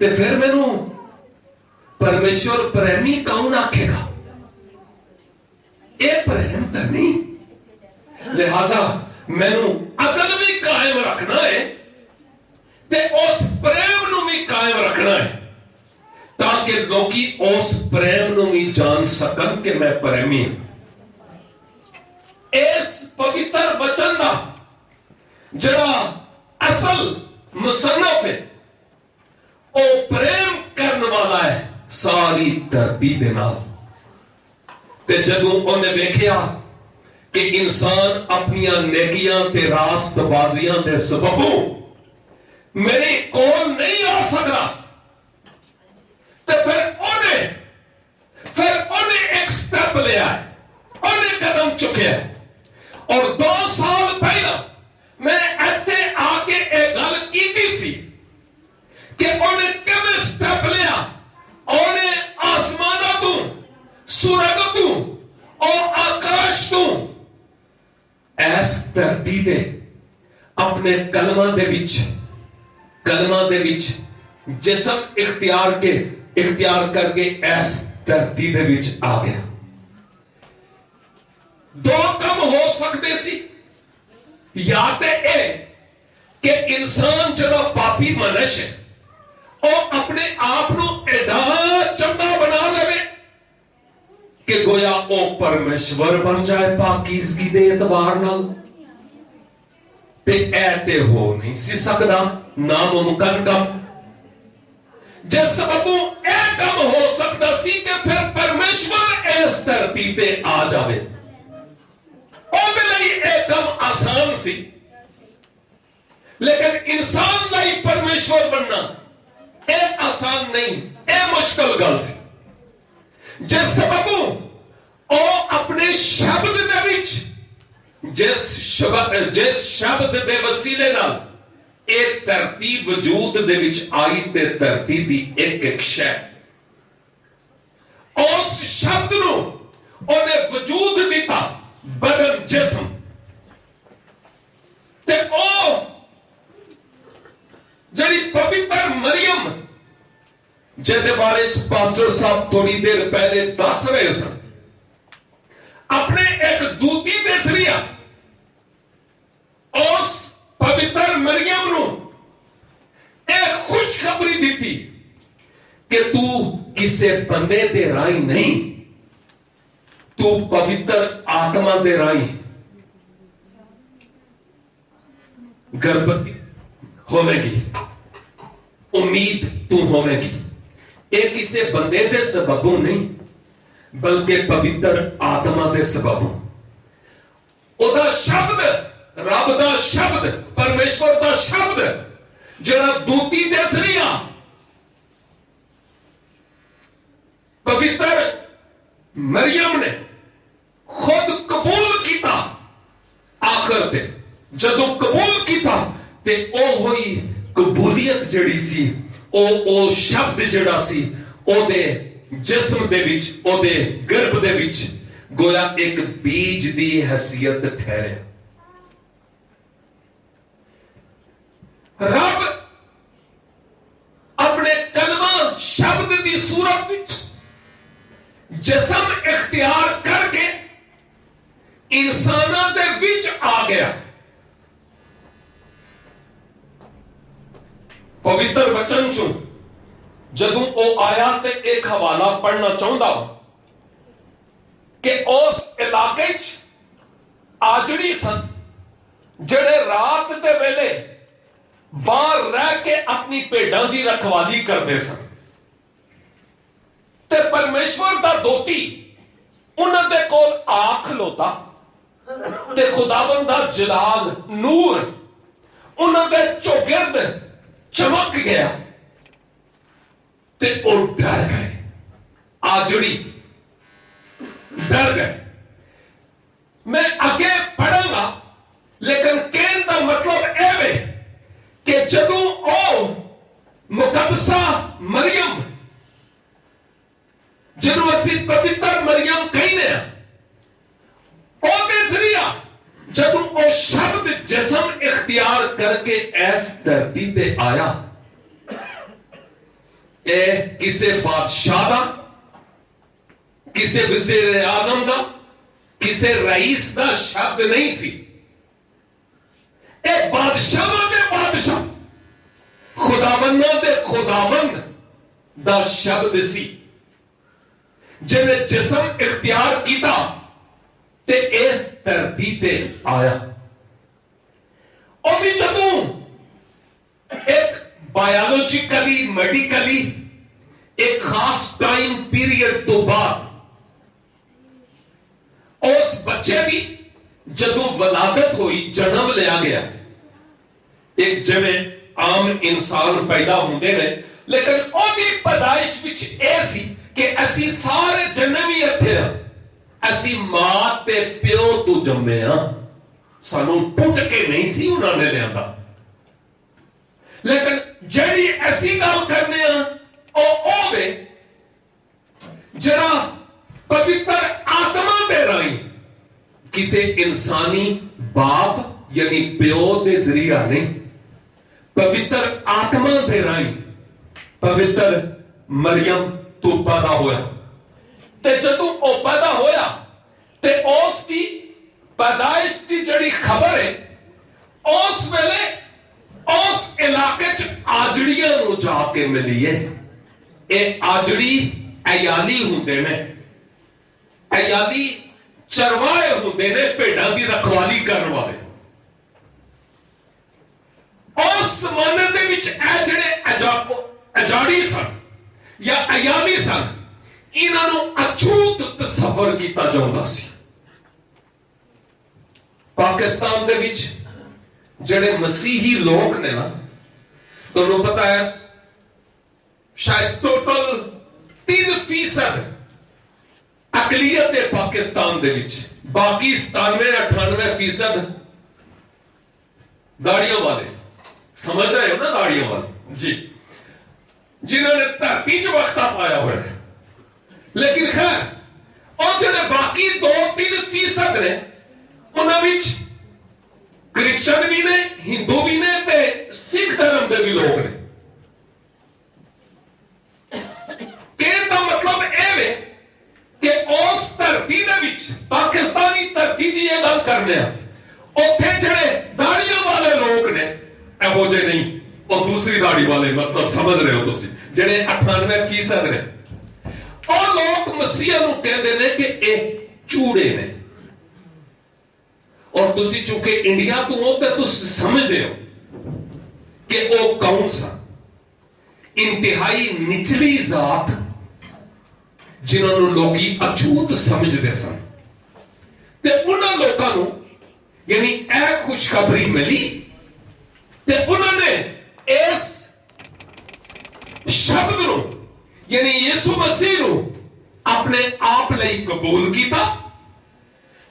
ਤੇ ਫਿਰ ਮੈਨੂੰ ਪਰਮੇਸ਼ਵਰ ਪ੍ਰੇਮੀ ਕੌਣ ਆਖੇਗਾ? ਇਹ ਪ੍ਰੇਮ ਤਾਂ ਨਹੀਂ। ਲਿਹਾਜ਼ਾ ਮੈਨੂੰ ਅਕਲ ਵੀ ਕਾਇਮ ਰੱਖਣਾ ਹੈ ਤੇ ਉਸ ਪ੍ਰੇਮ ਨੂੰ ਵੀ ਕਾਇਮ ਰੱਖਣਾ ਹੈ, ਤਾਂ ਕਿ ਲੋਕੀ ਉਸ ਪ੍ਰੇਮ ਨੂੰ ਵੀ ਜਾਣ ਸਕਣ ਕਿ ਮੈਂ ਪ੍ਰੇਮੀ ਹਾਂ। ਇਸ ਪਵਿੱਤਰ ਵਚਨ ਦਾ ਜਿਹੜਾ ਅਸਲ ਮੁਸੰਨਫ ਹੈ ਉਹ ਪ੍ਰੇਮ ਕਰਨ ਵਾਲਾ ਹੈ ਸਾਰੀ ਧਰਤੀ ਦੇ ਨਾਲ। ਤੇ ਜਦੋਂ ਉਹਨੇ ਵੇਖਿਆ ਕਿ ਇਨਸਾਨ ਆਪਣੀਆਂ ਨੇਕੀਆਂ ਤੇ ਰਾਸਤਬਾਜ਼ੀਆਂ ਦੇ ਸਬਬੋਂ ਮੇਰੇ ਕੋਲ ਨਹੀਂ ਆ ਸਕਦਾ, ਤੇ ਫਿਰ ਉਹਨੇ ਇੱਕ ਸਟੈਪ ਲਿਆ, ਉਹਨੇ ਕਦਮ ਚੁੱਕਿਆ। ਔਰ 2 ਸਾਲ ਪਹਿਲਾਂ ਮੈਂ ਇੱਥੇ ਆ ਕੇ ਇਹ ਗੱਲ ਕੀਤੀ ਸੀ ਕਿ ਉਹਨੇ ਕਿਵੇਂ ਸਟੈਪ ਲਿਆ। ਉਹਨੇ ਆਸਮਾਨਾਂ ਤੋਂ, ਸੂਰਜ ਤੋਂ, ਔਰ ਆਕਾਸ਼ ਤੋਂ ਇਸ ਧਰਤੀ ਦੇ ਆਪਣੇ ਕਲਮਾਂ ਦੇ ਵਿੱਚ ਜਿਸਮ ਇਖਤਿਆਰ ਕਰਕੇ ਇਸ ਧਰਤੀ ਦੇ ਵਿੱਚ ਆ ਗਿਆ। 2 ਕੰਮ ਹੋ ਸਕਦੇ ਸੀ, ਜਾਂ ਤੇ ਇਹ ਕਿ ਇਨਸਾਨ ਜਿਹੜਾ ਪਾਪੀ ਮਨੁੱਖ ਹੈ ਉਹ ਆਪਣੇ ਆਪ ਨੂੰ ਐਡਾ ਚੰਗਾ ਬਣਾ ਲਵੇ ਕਿ ਗੋਇਆ ਉਹ ਪਰਮੇਸ਼ਵਰ ਬਣ ਜਾਏ ਪਾਕੀਜ਼ਗੀ ਦੇ ਇਤਬਾਰ ਨਾਲ, ਤੇ ਇਹ ਤੇ ਹੋ ਨਹੀਂ ਸੀ ਸਕਦਾ, ਨਾਮੁਮਕਿਨ ਕੰਮ। ਜਿਸ ਸਬਬੋਂ ਇਹ ਕੰਮ ਹੋ ਸਕਦਾ ਸੀ ਕਿ ਫਿਰ ਪਰਮੇਸ਼ਵਰ ਇਸ ਧਰਤੀ ਤੇ ਆ ਜਾਵੇ, ਉਹਦੇ ਲਈ ਇਹ ਕੰਮ ਆਸਾਨ ਸੀ। ਲੇਕਿਨ ਇਨਸਾਨ ਲਈ ਪਰਮੇਸ਼ਵਰ ਬਣਨਾ ਇਹ ਆਸਾਨ ਨਹੀਂ, ਇਹ ਮੁਸ਼ਕਲ ਗੱਲ ਸੀ। ਜਿਸ ਸਬਬੋਂ ਉਹ ਆਪਣੇ ਸ਼ਬਦ ਦੇ ਵਿੱਚ, ਜਿਸ ਸ਼ਬਦ ਦੇ ਵਸੀਲੇ ਨਾਲ ਇਹ ਧਰਤੀ ਵਜੂਦ ਦੇ ਵਿੱਚ ਆਈ, ਤੇ ਧਰਤੀ ਦੀ ਇੱਕ ਸ਼ੈ, ਉਸ ਸ਼ਬਦ ਨੂੰ ਉਹਨੇ ਵਜੂਦ ਦਿੱਤਾ, ਬਦਨ, ਜਿਸਮ। ਤੇ ਉਹ ਜਿਹੜੀ ਪਵਿੱਤਰ ਮਰੀਮ, ਜਿਹਦੇ ਬਾਰੇ ਚ ਪਾਸਟਰ ਸਾਹਿਬ ਥੋੜੀ ਦੇਰ ਪਹਿਲੇ ਦੱਸ ਰਹੇ ਸਨ, ਆਪਣੇ ਇੱਕ ਦੂਤੀ ਦੇ ਜ਼ਰੀਆ ਉਸ ਪਵਿੱਤਰ ਮਰੀਮ ਨੂੰ ਇਹ ਖੁਸ਼ਖਬਰੀ ਦਿੱਤੀ ਕਿ ਤੂੰ ਕਿਸੇ ਬੰਦੇ ਦੇ ਰਾਹੀਂ ਨਹੀਂ, ਤੂੰ ਪਵਿੱਤਰ ਆਤਮਾ ਦੇ ਰਾਹੀਂ ਗਰਭਵਤੀ ਹੋਵੇਗੀ, ਉਮੀਦ ਤੂੰ ਹੋਵੇਗੀ। ਇਹ ਕਿਸੇ ਬੰਦੇ ਦੇ ਸਬਬੋਂ ਨਹੀਂ, ਬਲਕਿ ਪਵਿੱਤਰ ਆਤਮਾ ਦੇ ਸਬਬੋਂ। ਉਹਦਾ ਸ਼ਬਦ, ਰੱਬ ਦਾ ਸ਼ਬਦ, ਪਰਮੇਸ਼ਵਰ ਦਾ ਸ਼ਬਦ, ਜਿਹੜਾ ਦੂਤੀ ਦੇ ਜ਼ਰੀਆ ਪਵਿੱਤਰ ਮਰੀਮ ਨੇ ਖੁਦ ਕਬੂਲ ਕੀਤਾ, ਆਖਰ ਤੇ ਜਦੋਂ ਕਬੂਲ ਕੀਤਾ ਤੇ ਉਹ ਹੋਈ ਕਬੂਲੀਅਤ ਜਿਹੜੀ ਸੀ ਉਹ ਸ਼ਬਦ ਜਿਹੜਾ ਸੀ ਉਹਦੇ ਜਿਸਮ ਦੇ ਵਿੱਚ, ਉਹਦੇ ਗਰਭ ਦੇ ਵਿੱਚ ਗੋਇਆ ਇੱਕ ਬੀਜ ਦੀ ਹਸੀਅਤ ਠਹਿਰਿਆ। ਰੱਬ ਆਪਣੇ ਕਲਮਾ ਸ਼ਬਦ ਦੀ ਸੂਰਤ ਵਿੱਚ ਜਿਸਮ ਇਖਤਿਆਰ ਕਰਕੇ ਇਨਸਾਨਾਂ ਦੇ ਵਿੱਚ ਆ ਗਿਆ। ਪਵਿੱਤਰ ਵਚਨ ਚੋਂ ਜਦੋਂ ਉਹ ਆਇਆ ਤੇ ਇੱਕ ਹਵਾਲਾ ਪੜ੍ਹਨਾ ਚਾਹੁੰਦਾ ਕਿ ਉਸ ਇਲਾਕੇ 'ਚ ਆਜੜੀ ਸਨ ਜਿਹੜੇ ਰਾਤ ਦੇ ਵੇਲੇ ਬਾਹਰ ਰਹਿ ਕੇ ਆਪਣੀ ਭੇਡਾਂ ਦੀ ਰਖਵਾਲੀ ਕਰਦੇ ਸਨ ਤੇ ਪਰਮੇਸ਼ਵਰ ਦਾ ਦੋਤੀ ਉਹਨਾਂ ਦੇ ਕੋਲ ਆ ਖਲੋਤਾ ਤੇ ਖੁਦਾਵੰਦ ਦਾ ਜਲਾਲ ਨੂਰ ਉਹਨਾਂ ਦੇ ਚੌਗਿਰਦ ਚਮਕ ਗਿਆ ਤੇ ਉਹ ਡਰ ਗਏ। ਆਜੜੀ ਡਰ ਗਏ। ਮੈਂ ਅੱਗੇ ਪੜਾਂਗਾ ਲੇਕਿਨ ਕਹਿਣ ਦਾ ਮਤਲਬ ਇਹ ਹੈ ਕਿ ਜਦੋਂ ਉਹ ਮੁਕੱਦਸਾ ਮਰੀਮ, ਜਿਹਨੂੰ ਅਸੀਂ ਪਵਿੱਤਰ ਮਰੀਮ ਕਹਿੰਦੇ ਆ, ਉਹਦੇ ਜ਼ਰੀਆ ਜਦੋਂ ਉਹ ਸ਼ਬਦ ਜਿਸਮ ਇਖਤਿਆਰ ਕਰਕੇ ਇਸ ਧਰਤੀ ਤੇ ਆਇਆ, ਇਹ ਕਿਸੇ ਬਾਦਸ਼ਾਹ ਦਾ, ਕਿਸੇ ਵਜ਼ੀਰ ਆਜ਼ਮ ਦਾ, ਕਿਸੇ ਰਈਸ ਦਾ ਸ਼ਬਦ ਨਹੀਂ ਸੀ। ਇਹ ਬਾਦਸ਼ਾਹਾਂ ਦੇ ਬਾਦਸ਼ਾਹ, ਖੁਦਾਵੰਦਾਂ ਦੇ ਖੁਦਾਵੰਦ ਦਾ ਸ਼ਬਦ ਸੀ ਜਿਹਨੇ ਜਿਸਮ ਇਖਤਿਆਰ ਕੀਤਾ ਤੇ ਇਸ ਧਰਤੀ ਤੇ ਆਇਆ। ਉਹ ਵੀ ਜਦੋਂ ਇੱਕ ਬਾਇਓਲੋਜੀਕਲੀ, ਮੈਡੀਕਲੀ ਇੱਕ ਖਾਸ ਟਾਈਮ ਪੀਰੀਅਡ ਤੋਂ ਬਾਅਦ ਉਸ ਬੱਚੇ ਦੀ ਜਦੋਂ ਵਲਾਦਤ ਹੋਈ, ਜਨਮ ਲਿਆ ਗਿਆ, ਇੱਕ ਜਿਵੇਂ ਆਮ ਇਨਸਾਨ ਪੈਦਾ ਹੁੰਦੇ ਨੇ, ਲੇਕਿਨ ਉਹਦੀ ਪੈਦਾਇਸ਼ ਵਿੱਚ ਇਹ ਸੀ ਕਿ ਅਸੀਂ ਸਾਰੇ ਜਨਮ ਹੀ ਇੱਥੇ ਆ, ਅਸੀਂ ਮਾਂ ਤੇ ਪਿਓ ਤੋਂ ਜੰਮੇ ਆ, ਸਾਨੂੰ ਪੁੱਟ ਕੇ ਨਹੀਂ ਸੀ ਉਹਨਾਂ ਨੇ ਲਿਆਂਦਾ। ਲੇਕਿਨ ਜਿਹੜੀ ਅਸੀਂ ਗੱਲ ਕਰਨੇ ਆ ਉਹ ਵੇ ਜਿਹੜਾ ਪਵਿੱਤਰ ਆਤਮਾ ਦੇ ਰਾਹੀਂ ਕਿਸੇ ਇਨਸਾਨੀ ਬਾਪ ਯਾਨੀ ਪਿਓ ਦੇ ਜ਼ਰੀਆ ਨਹੀਂ, ਪਵਿੱਤਰ ਆਤਮਾ ਦੇ ਰਾਹੀਂ ਪਵਿੱਤਰ ਮਰੀਮ ਤੋਂ ਪੈਦਾ ਹੋਇਆ। ਤੇ ਜਦੋਂ ਉਹ ਪੈਦਾ ਹੋਇਆ ਤੇ ਉਸ ਦੀ ਪੈਦਾਇਸ਼ ਦੀ ਜਿਹੜੀ ਖਬਰ ਹੈ ਉਸ ਵੇਲੇ ਉਸ ਇਲਾਕੇ 'ਚ ਆਜੜੀਆਂ ਨੂੰ ਜਾ ਕੇ ਮਿਲੀ ਹੈ। ਇਹ ਆਜੜੀ ਅਯਾਲੀ ਹੁੰਦੇ ਨੇ, ਅਯਾਲੀ ਚਰਵਾਏ ਹੁੰਦੇ ਨੇ, ਭੇਡਾਂ ਦੀ ਰਖਵਾਲੀ ਕਰਨ ਵਾਲੇ। ਉਸ ਜ਼ਮਾਨੇ ਦੇ ਵਿੱਚ ਇਹ ਜਿਹੜੇ ਅਜਾੜੀ ਸਨ ਜਾਂ ਅਯਾਲੀ ਸਨ, ਇਹਨਾਂ ਨੂੰ ਅਛੂਤ ਤਸੱਵਰ ਕੀਤਾ ਜਾਂਦਾ ਸੀ। ਪਾਕਿਸਤਾਨ ਦੇ ਵਿੱਚ ਜਿਹੜੇ ਮਸੀਹੀ ਲੋਕ ਨੇ ਨਾ, ਤੁਹਾਨੂੰ ਪਤਾ ਹੈ ਸ਼ਾਇਦ ਟੋਟਲ 3% ਅਕਲੀਅਤ ਹੈ ਪਾਕਿਸਤਾਨ ਦੇ ਵਿੱਚ, ਬਾਕੀ 97-98% ਦਾੜੀਆਂ ਵਾਲੇ, ਸਮਝ ਰਹੇ ਹੋ ਨਾ, ਦਾੜੀਆਂ ਵਾਲੇ ਜੀ, ਜਿਨ੍ਹਾਂ ਨੇ ਧਰਤੀ 'ਚ ਵਕਤਾ ਪਾਇਆ ਹੋਇਆ ਹੈ। ਲੇਕਿਨ ਖੈਰ ਉਹ ਜਿਹੜੇ ਬਾਕੀ 2-3% ਨੇ, ਉਹਨਾਂ ਵਿੱਚ ਕ੍ਰਿਸਚਨ ਵੀ ਨੇ, ਹਿੰਦੂ ਵੀ ਨੇ ਤੇ ਸਿੱਖ ਧਰਮ ਦੇ ਵੀ ਲੋਕ ਨੇ। ਕਹਿਣ ਦਾ ਮਤਲਬ ਇਹ ਵੇ ਕਿ ਉਸ ਧਰਤੀ ਦੇ ਵਿੱਚ, ਪਾਕਿਸਤਾਨੀ ਧਰਤੀ ਦੀ ਇਹ ਗੱਲ ਕਰਨੇ ਆ, ਉੱਥੇ ਜਿਹੜੇ ਦਾੜੀਆਂ ਵਾਲੇ ਲੋਕ ਨੇ ਇਹੋ ਜਿਹੇ ਨਹੀਂ, ਉਹ ਦੂਸਰੀ ਦਾੜੀ ਵਾਲੇ, ਮਤਲਬ ਸਮਝ ਰਹੇ ਹੋ ਤੁਸੀਂ, ਜਿਹੜੇ 98% ਨੇ, ਉਹ ਲੋਕ ਮਸੀਹ ਨੂੰ ਕਹਿੰਦੇ ਨੇ ਕਿ ਇਹ ਚੂੜੇ ਨੇ। ਔਰ ਤੁਸੀਂ ਚੁੱਕੇ ਇੰਡੀਆ ਤੋਂ ਹੋ ਤੇ ਤੁਸੀਂ ਸਮਝਦੇ ਹੋ ਕਿ ਉਹ ਕੌਣ ਸਨ, ਇੰਤਹਾਈ ਨਿਚਲੀ ਜ਼ਾਤ ਜਿਨ੍ਹਾਂ ਨੂੰ ਲੋਕੀ ਅਛੂਤ ਸਮਝਦੇ ਸਨ। ਤੇ ਉਹਨਾਂ ਲੋਕਾਂ ਨੂੰ ਯਾਨੀ ਇਹ ਖੁਸ਼ਖਬਰੀ ਮਿਲੀ ਤੇ ਉਹਨਾਂ ਨੇ ਇਸ ਸ਼ਬਦ ਨੂੰ ਯਾਨੀ ਯਿਸੂ ਮਸੀਹ ਨੂੰ ਆਪਣੇ ਆਪ ਲਈ ਕਬੂਲ ਕੀਤਾ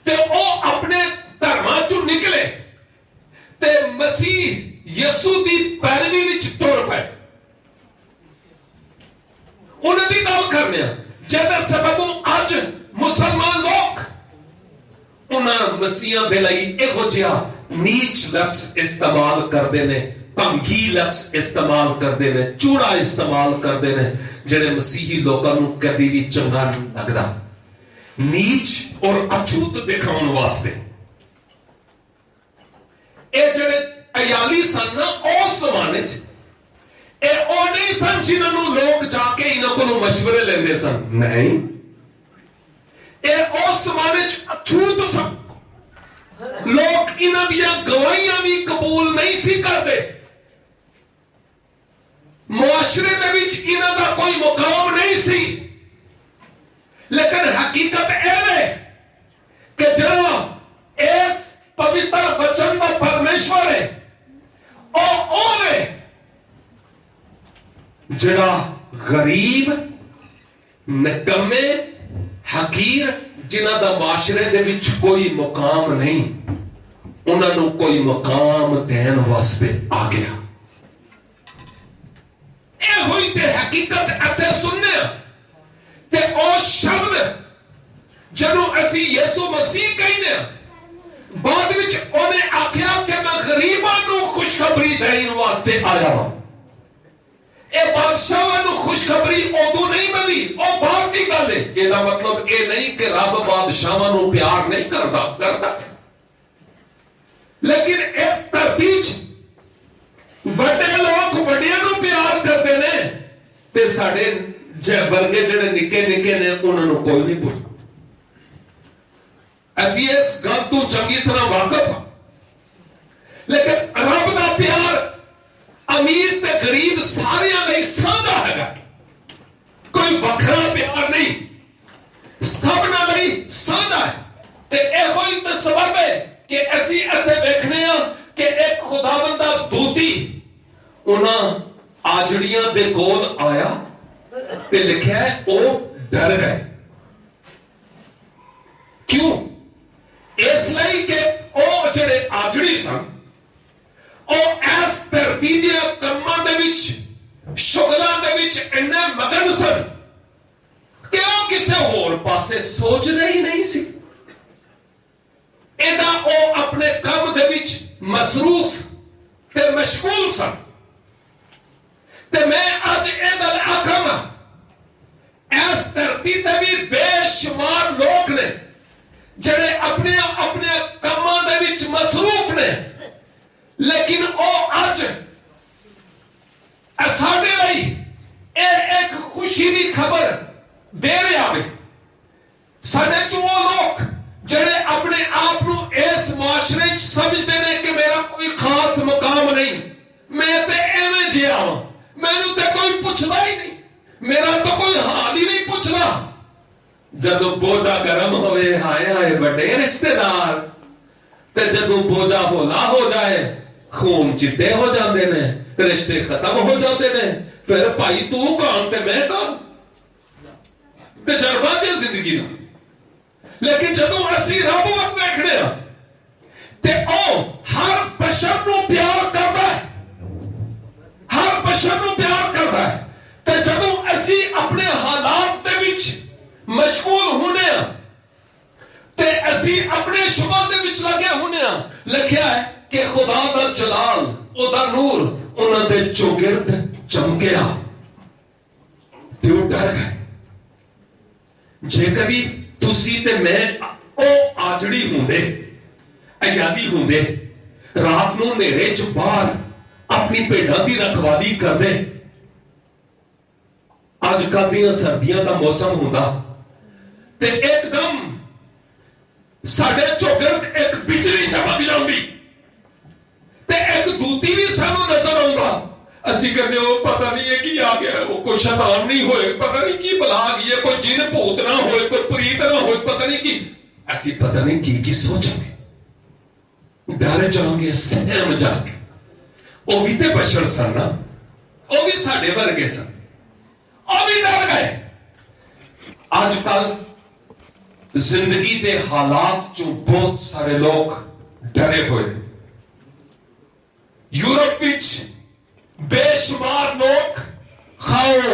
ਤੇ ਉਹ ਆਪਣੇ ਧਰਮਾਂ ਚੋਂ ਨਿਕਲੇ ਤੇ ਮਸੀਹ ਯਿਸੂ ਦੀ ਪੈਰਵੀ ਵਿੱਚ ਤੁਰ ਪਏ। انہوں دی گل کرنے جہاں سببوں اج مسلمان لوگ انہاں مسیحاں دے لئی ایہو جہا نیچ لفظ استعمال کردے نے، بھنگی لفظ استعمال کردے نے، چوڑا استعمال کردے نے، جڑے مسیحی لوگاں نوں کدی بھی چنگا نہیں لگدا، نیچ اور اچھوت دکھاؤن واسطے۔ اے جڑے عیالی سن نا اس زمانے چ اے او نہیں سن جنہاں نوں لوگ جا کے انہاں کولوں مشورے لیندے سن، نہیں، اے اس زمانے چ اچھوت سن، لوگ انہاں دیاں گواہیاں بھی قبول نہیں سی کرتے، معاشرے دے وچ انہاں دا کوئی مقام نہیں سی، لیکن حقیقت اے ہے کہ جڑا اس پوتر وچن دا پرمیشور ہے او ہے جڑا غریب، نکمے، حقیر، جنہاں دا معاشرے دے وچ کوئی مقام نہیں، انہاں نوں کوئی مقام دین واسطے آ گیا۔ اے ہوئی تے حقیقت اتے سننے تے او شبد جنوں اسی یسوع مسیح کہنے بعد وچ انہیں آکھیا کہ میں غریباں نوں خوشخبری دین واسطے آیا ہوں۔ اے بادشاہاں نوں خوشخبری ادو نہیں ملی، او بعد کی گل ہے۔ یہ مطلب اے نہیں کہ رب بادشاہاں نوں پیار نہیں کرتا، لیکن اس دھرتی وڈے لوگ وڈیاں نوں پیار کرتے ہیں تے ساڈے ورگے جڑے نکے نکے نے انہاں نوں کوئی نہیں پوچھتا۔ اسی اس گل تو چنگی طرح واقف ہاں، لیکن رب دا پیار امیر تے غریب سارے لئی سانجھا ہے، کوئی وکھرا پیار نہیں، سبنا لئی سانجھا ہے۔ تے ایہو ہی تے سبب ہے کہ اسی اتھے ویکھنے ہاں کہ ایک خداوند دا دوتی انہاں آجڑیاں دے کول آیا تے لکھیا ہے او ڈر گئے۔ کیوں؟ اس لئی کہ او جڑے آجڑی سن او ایس دھرتی دے کماں دے وچ شغلاں دے وچ اننے مگن سن کہ او کسے ہور پاسے سوچ رہی نہیں سی، ایدا او اپنے کم دے وچ مصروف تے مشغول سن۔ تے میں اج اے گل آکھاں اس دھرتی تے بھی بے شمار لوگ نے جڑے اپنے کماں دے وچ مصروف نے، لیکن او اج ساڈے لئی ایک خوشی دی خبر دے رہا ہے۔ ساڈے چوں وہ لوگ جڑے اپنے آپ نوں اس معاشرے چ سمجھدے نے کہ میرا کوئی خاص مقام نہیں، میں تے ایویں جیا ہاں، مینوں تے کوئی پوچھدا ہی نہیں، میرا تو کوئی حال ہی نہیں پوچھنا۔ جدو بوجھا گرم ہوئے ہائے ہائے بڑے رشتے دار، تے جدو بوجھا ہولا ہو جائے خون چٹے ہو جاندے نے، رشتے ختم ہو جاندے نے، پھر بھائی تو کون تے میں کون، تجربہ دے زندگی دا۔ لیکن جدو اسی رب وقت دیکھنے ہاں تے او ہر بشر نو پیار کردا ہے، ہر بشر نو پیار کردا ہے۔ تے جدو اسی اپنے حالات دے وچ مشغول ہونے ہاں تے اسی اپنے شغل دے وچ لگے ہونے ہاں، لکھیا ہے کہ خدا دا جلال، او دا نور انہاں دے چوگرد چمکیا تے او ڈر گئے۔ جے کبھی تسی تے میں او آجڑی ہوندے، عیالی ہوندے، رات نو نیرے چ باہر اپنی بھیڈاں دی رکھوالی کردے، اج کل دیاں سردیاں دا موسم ہوندا تے ایک دم ساڈے چوگرد ایک بجلی چمک جاندی تے ایک دوتی بھی سانو نظر آوندا، اسی کہنے ہو پتہ نہیں ہے کی آ گیا، وہ کوئی شیطان نہیں ہوئے، پتہ نہیں کی بلا گئی ہے، کوئی جن بھوت نہ ہوئے، کوئی پریت نہ ہوئے، پتہ نہیں کی، ایسی پتہ نہیں کی سوچیں گے، ڈر جاؤں گے، سہم جاؤں گے۔ وہ بھی تے بشر سن نا، وہ بھی ساڈے ورگے سن، وہ بھی ڈر گئے۔ آج کل زندگی دے حالات چوں بہت سارے لوگ ڈرے ہوئے۔ یورپ وچ بے شمار لوگ کھاؤ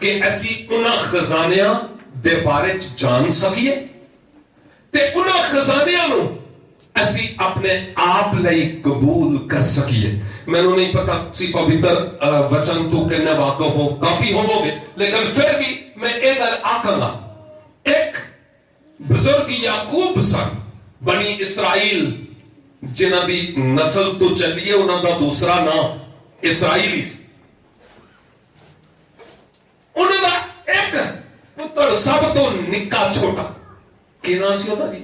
کہ اسی انہاں خزانیاں دے بارے جان سکیے تے انہاں خزانیاں نو اسی اپنے آپ لئی قبول کر سکیے. میں نے نہیں پتا سی پوتر وچن تو کنے واقف ہو کافی ہوو گے لیکن پھر بھی میں ایک گل آکھاں گا. ایک بزرگ یعقوب سن بنی اسرائیل جنہ دی نسل تو چلیے انہاں دا دوسرا نام اسرائیلی سی. انہاں دا ایک پتر سب تو نکا چھوٹا کی نام سی ہوتا دی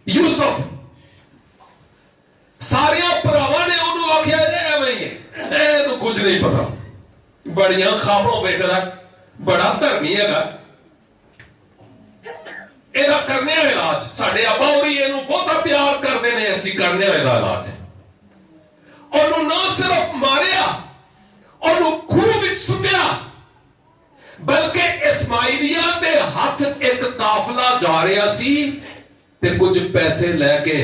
یوسف. سارے پراواں نے انہوں آکھیا ایویں کچھ نہیں پتا بڑیاں خوابوں ویکھدا بڑا دھرمی ہے گا یہ کرنے علاج ساڈے ابا ہوئی یہ بہت پیار کرتے ہیں اسی کرنے والا علاج. اور نہ صرف ماریا اور خوہ سٹیا بلکہ اسماعیلیہ دے ہاتھ ایک قافلہ جا رہا سی تے کچھ پیسے لے کے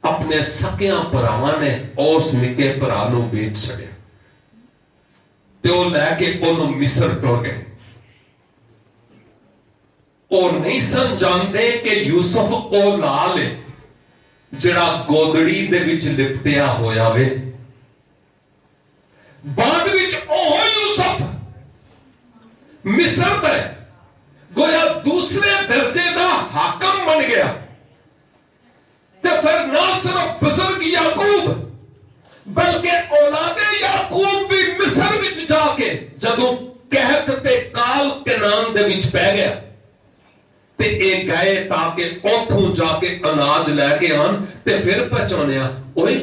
اپنے سکیاں پراواں نے اس نکے پرا نو بیچ چھڑیا تے وہ لے کے انہوں مصر ٹر گئے. اور نہیں سن جانتے کہ یوسف او لال ہے جڑا گودڑی دے وچ لپٹیا ہویا وے. بعد وچ او یوسف مصر تے گویا دوسرے درجے دا حاکم بن گیا. تے پھر نہ صرف بزرگ یعقوب بلکہ اولاد یعقوب بھی مصر وچ جا کے جدوں قحط تے کال کنان دے وچ پہ گیا تے اے گئے تاکہ اوتھوں جا کے اناج لے کے آن تے پھر پہچانیا اوئے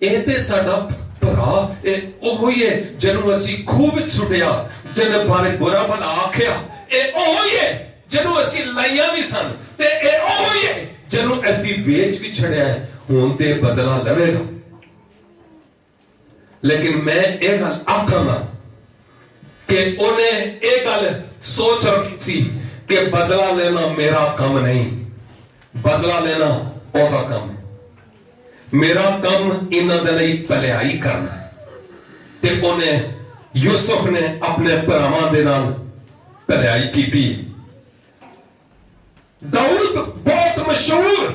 اے تے ساڈا بھرا اے اوہی ہے جنوں اسی خوہ وچ سٹیا جن بارے برا بھلا آکھیا اے اوہی ہے جنوں اسی لائیاں بھی سن تے اے اوہی ہے جنوں اسی بیچ بھی چھڑیا ہے ہون تے بدلہ لوے گا. لیکن میں اے گل آکھاں گا کہ انہیں اے گل سوچ رکھی سی کہ بدلہ لینا میرا کم نہیں بدلہ لینا اوہ کم ہے. میرا کم انہاں دے لئی بھلائی کرنا ہے. تے انہیں یوسف نے اپنے پراواں دے نال بھلائی کیتی. داؤد بہت مشہور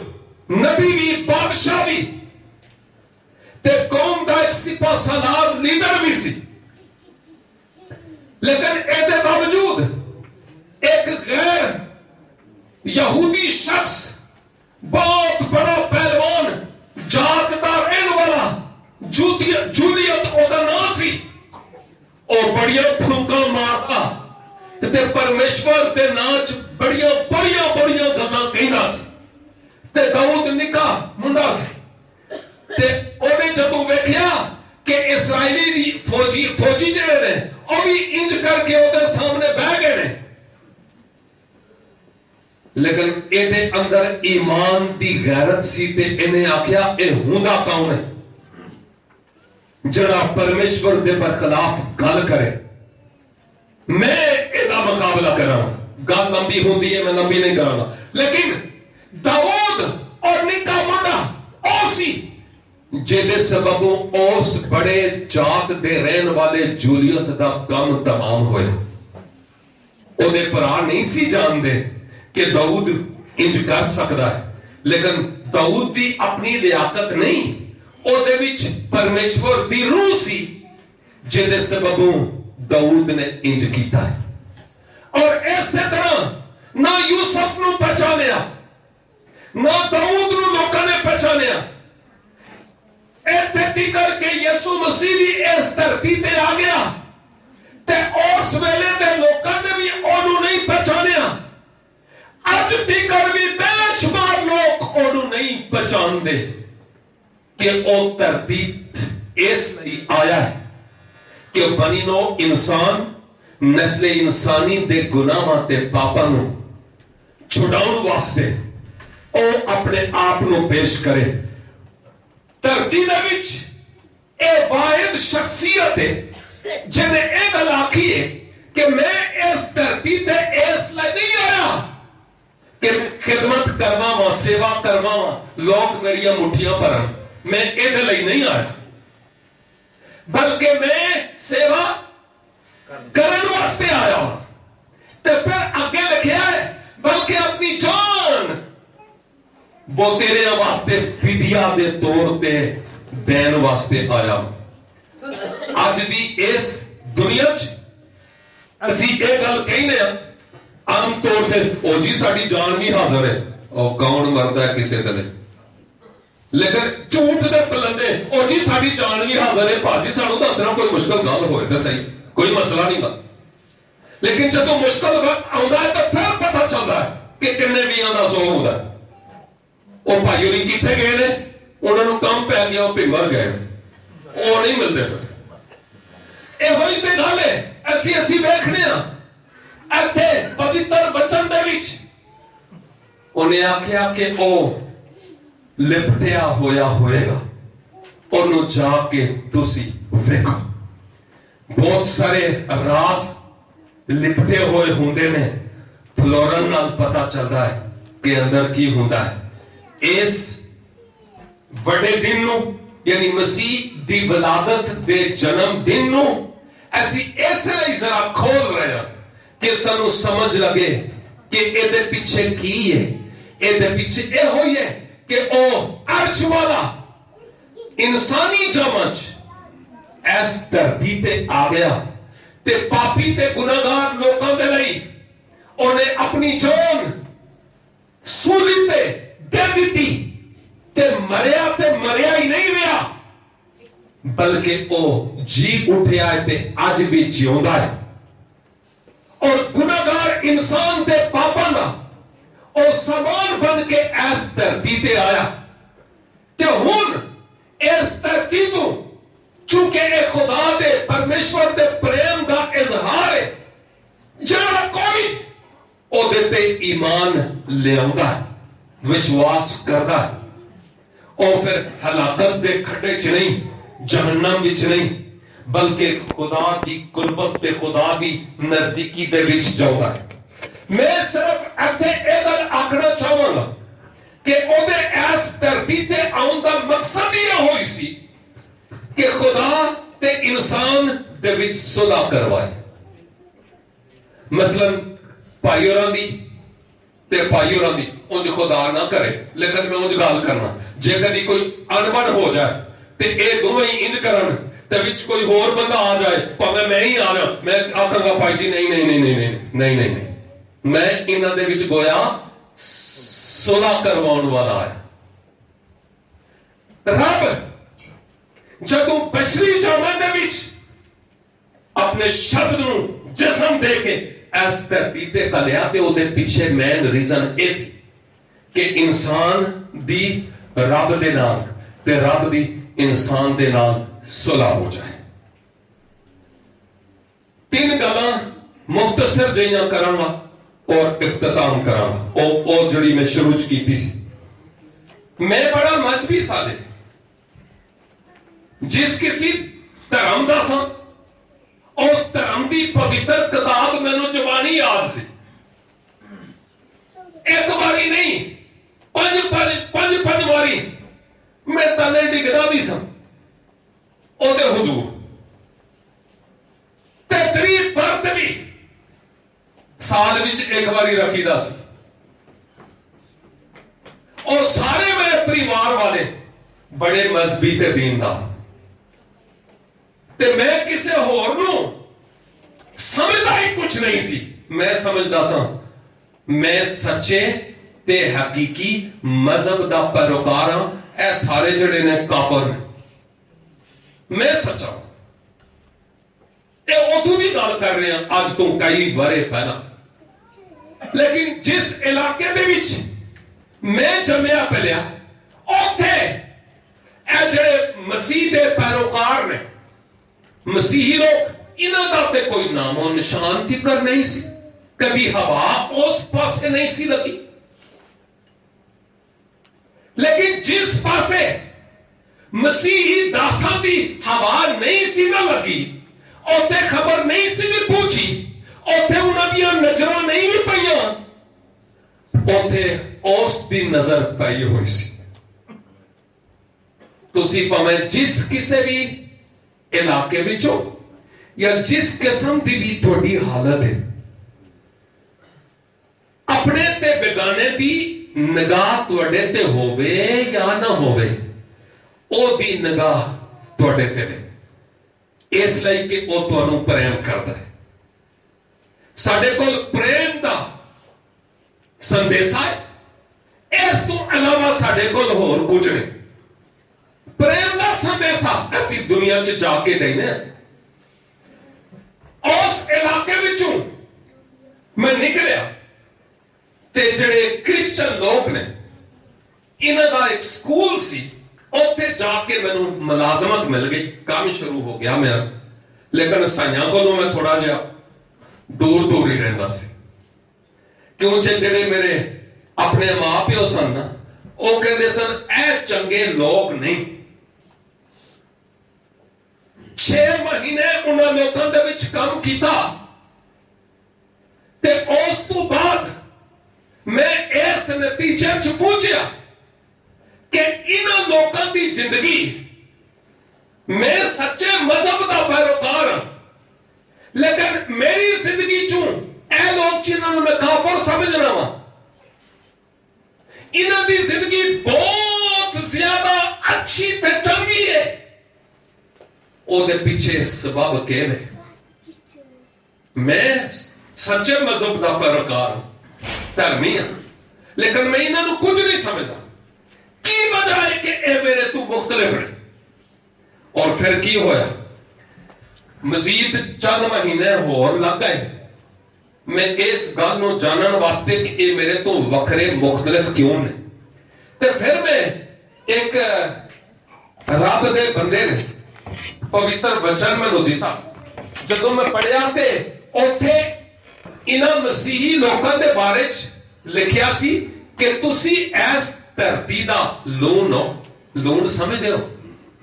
نبی بھی بادشاہ بھی تے قوم دا ایک سپاہ سالار لیڈر بھی سی. لیکن اے دے باوجود ایک غیر یہودی شخص بہت بڑا پہلوان جاگتا رہن والا جولیت او دا نام سی او بڑیا پھونکا مارتا تے پرمیشور دے ناچ بڑیا گلاں کہندا سی. تے داؤد نکا منڈا سی تے اونے جدوں ویکھیا کہ اسرائیلی دی فوجی جڑے نے او بھی انج کر کے او دے سامنے بیٹھ گئے نے. لیکن اے دے اندر ایمان دی غیرت سی تے انہیں آکھیا اے ہوندا کون ہے جڑا پرمیشور دے برخلاف گل کرے میں ایدہ مقابلہ کراں. گل لمبی ہوندی ہے میں لمبی نہیں کراں لیکن داؤد اور نکا منڈا او سی جیدے سببوں اس بڑے جات دے رہن والے جولیت دا کام تمام ہوئے. او دے پرا نہیں سی جان دے کہ داؤد انج کر سکتا ہے لیکن داؤد دی اپنی لیاقت نہیں او دے وچ پرمیشور دی روح سی جیدے سببوں داؤد نے انج کیتا ہے. اور ایسے طرح نہ یوسف نو پہچانیا نہ داؤد نو لوکاں نے پہچانیا ایتھے کر کے یسوع مسیح بھی اس دھرتی تے آ گیا تے اس ویلے دے لوکاں نے بھی اونوں نہیں پہچانیا. اج تیکر بھی بے شمار لوگ اونوں نہیں پہچان دے کہ او دھرتی اس لئی آیا ہے کہ بنی نو انسان نسل انسانی دے گناہاں تے پاپاں نو چھڑاؤن واسطے او اپنے آپ نو پیش کرے. دھرتی دے وچ اے واحد شخصیت ہے جنہیں اے گل آکھی ہے کہ میں اس دھرتی تے اس لئے نہیں آیا کہ خدمت کرواواں سیوا کرواواں لوگ میری مٹھیاں پرن. میں اے دے لئی نہیں آیا بلکہ میں سیوا کرن واسطے آیا تے پھر اگے لکھیا ہے بلکہ اپنی جان وہ تیرے واسطے فدیہ دے طور تے دین واسطے آیا. اج دی اس دنیا چ اسی یہ گل کہنے عام طور پہ او جی ساری جان بھی حاضر ہے او کون مردا ہے کسے تلے لیکن جھوٹ دے پلندے او جی ساری جان بھی حاضر ہے بھاجی سانو دسنا کوئی مشکل گل ہوئے تے صحیح کوئی مسئلہ نہیں گا لیکن جب مشکل وقت آتا ہے تو پھر پتہ چلتا ہے کہ کنے میاں دا سو ہوتا ہے. وہ بھائی ہوئی کتنے گئے نے انہوں نے کام پی گیا وہ پمر گئے وہ نہیں ملتے پھر. یہ ہوئی تے گل ہے اسی ویکھنے ہاں ایتھے پوتر وچن دے وچ انہیں آخیا کہ او لپٹیا ہویا ہوئے گا انہوں جا کے تسی ویکھو. بہت سارے راز لپٹے ہوئے ہوندے نے فلورن نال پتا چلتا ہے کہ اندر کی ہوندا ہے. اس بڑے دن نو یعنی مسیح دی ولادت دے جنم دن نو ایسی اس لیے ذرا کھول رہے ہیں کہ سانو سمجھ لگے کہ اے دے پیچھے کی ہے. اے دے پیچھے اے ہوئی ہے کہ او عرش والا انسانی جمج اس دھرتی تے آ گیا تے پاپی تے گناہگار لوکاں دے لئی انہیں اپنی جان سولی تے دے دیتی تے مریا ہی نہیں رہا بلکہ او جی اٹھیا ہے تے آج بھی جیوندا ہے. اور گناہگار انسان تے پاپاں دا او سامان بن کے اس دھرتی تے آیا تے ہن اس دھرتی تو چونکہ اے خدا دے پرمیشور دے پریم دا اظہار ہے جڑا کوئی او دے تے ایمان لے آندا ہے وشواس کردا ہے او پھر ہلاکت دے کھڈے چ نہیں جہنم وچ نہیں بلکہ خدا دی قربت تے خدا دی نزدیکی دے وچ جاؤندا ہے. میں صرف ایتھے اے گل آکھنا چاہواں گا کہ او دے اس دھرتی تے آਉਣ دا مقصد یہ ہوئی سی کہ خدا تے انسان دے وچ صلح کروائے. مثلا بھائی ہوراں دی تے بھائی ہوراں دی انج خدا نہ کرے لیکن میں انج گل کرنا جے کدی کوئی انبن ہو جائے تے اے دوویں انج کرن تے وچ کوئی ہور بندہ آ جائے پاویں میں ہی آ جاں میں آکھاں گا بھائی جی نہیں میں انہاں دے وچ گویا صلح کرواਉਣ والا ہے. رب جدوں بشری جامن دے وچ اپنے شبد نو جسم دے کے اس دھرتی تے کلیا تے او دے پیچھے مین ریزن اس کہ انسان دی رب دے نال تے رب دی انسان دے نال صلح ہو جائے. 3 گلاں مختصر جیاں کراں گا اور اختتام کراں گا او جڑی میں شروع کیتی سی. میں بڑا مذہبی سادے جس کسی دھرم دا سا اس دھرم دی پوتر کتاب مینوں زبانی یاد سی. ایک باری نہیں پنج باری میں تلے ڈگدا دی سا او دے حضور تے 3 برت بھی سال وچ ایک باری رکھی دا سی. اور سارے میرے پریوار والے بڑے مذہبی تے دیندار تے میں کسے ہور نو سمجھدا ہی کچھ نہیں سی. میں سمجھدا سا میں سچے تے حقیقی مذہب دا پیروکار ہاں. اے سارے جڑے نے کافر نے. میں سچا ہوں. اے ادو بھی گل کر رہے ہیں آج تو کئی برے پہلا. لیکن جس علاقے دے وچ میں جمیا پلیا اوتھے اے جڑے مسیح دے پیروکار نے مسیحی لوگ انہاں دا تے کوئی نام و نشان تکر نہیں سی. کبھی ہوا اس پاسے نہیں سی لگی. لیکن جس پاسے مسیحی داساں دی ہوا نہیں سی نہ لگی اوتھے خبر نہیں سی بھی پوچھی اوتھے انہاں دیاں نظراں نہیں بھی پئیاں اوتھے اس دی نظر پئی ہوئی سی. تسی پاویں جس کسے بھی علاقے وچوں یا جس قسم دی بھی تھوڑی حالت ہے، اپنے تے بیگانے دی نگاہ تھوڑے تے ہووے یا نہ ہووے، او دی نگاہ تھوڑے تے نے، اس لئی کہ او تانوں پریم کردا ہے۔ ساڈے کول پریم دا سندیسا ہے، اس تو علاوہ ساڈے کول ہور کچھ نہیں۔ پریم دا سندیسا اسی دنیا چ جا کے دینا، اس علاقے وچوں میں نکلیا تے جڑے کرسچن لوگ نے انہاں دا ایک سکول سی، اوتھے جا کے مینوں ملازمت مل گئی، کام شروع ہو گیا میرا، لیکن سائیاں کولوں میں تھوڑا جہا دور دور ہی رہندا سی، کیونکہ جڑے میرے اپنے ماں پیو سن نا، وہ کہندے سن اے چنگے لوگ نہیں۔ 6 مہینے انہاں لوکاں دے وچ کام کیتا تے اس تو بعد میں اس نتیجے چ پہنچیا کہ انہاں لوکاں دی زندگی، میں سچے مذہب دا پیروکار ہوں، لیکن میری زندگی چوں اے لوگ جنہاں نوں میں کافر سمجھنا وا، انہاں دی زندگی بہت زیادہ اچھی تے چنگی ہے۔ او دے پیچھے سبب کیا ہے؟ میں سچے مذہب دا پیروکار ہوں، دھرمی ہوں، لیکن میں انہاں نوں کچھ نہیں سمجھتا۔ کی وجہ ہے کہ اے میرے تو مختلف ہیں؟ اور پھر کی ہویا؟ مزید چند مہینے ہور لگ گئے میں اس گل نوں جانن واسطے کہ اے میرے تو وکھرے مختلف کیوں نے، تے پھر میں ایک رب دے بندے نے پویتر وچن میں دیتا، جدوں میں پڑھیا تے اوتھے انہاں مسیحی لوکاں دے بارے لکھیا سی کہ تسی ایس دھرتی دا لون ہو، لون سمجھدے ہو؟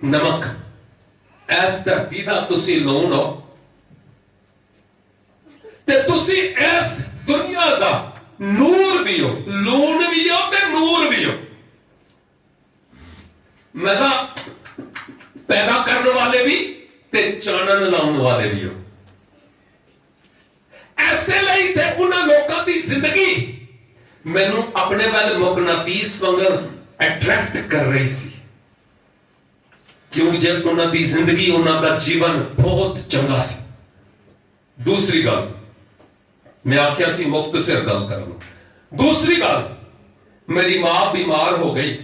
نمک، ایس دھرتی دا تسی لون ہو تے تسی ایس دنیا دا نور بھی ہو، لون بھی ہو تے نور بھی ہو، مزہ پیدا کرنے والے بھی تے چانن لاؤن والے بھی ہو۔ ایسے لئی تے انہاں لوکاں دی زندگی مینوں اپنے وال مقناطیس وانگر اٹریکٹ کر رہی سی، کیوں جب انہاں دی زندگی، انہاں دا جیون بہت چنگا سی۔ دوسری گل میں آخیا سی مختصر گل کروں، دوسری گل میری ماں بیمار ہو گئی،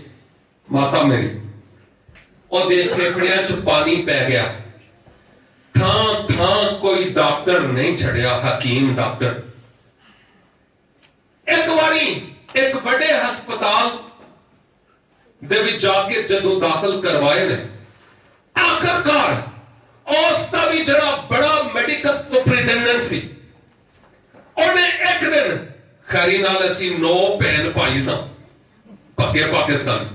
ماتا میری، اور دے پھیپھڑیاں چ پانی پی گیا، تھان تھان کوئی ڈاکٹر نہیں چھڑیا، حکیم ڈاکٹر۔ ایک واری ایک بڑے ہسپتال دے وچ جا کے جدوں داخل کروائے نے، آخرکار اس دا بھی جڑا بڑا میڈیکل سپرنٹینڈنٹ سی، انہیں ایک دن خیری نال اسی 9 بہن پائی سا پکے پاکستان،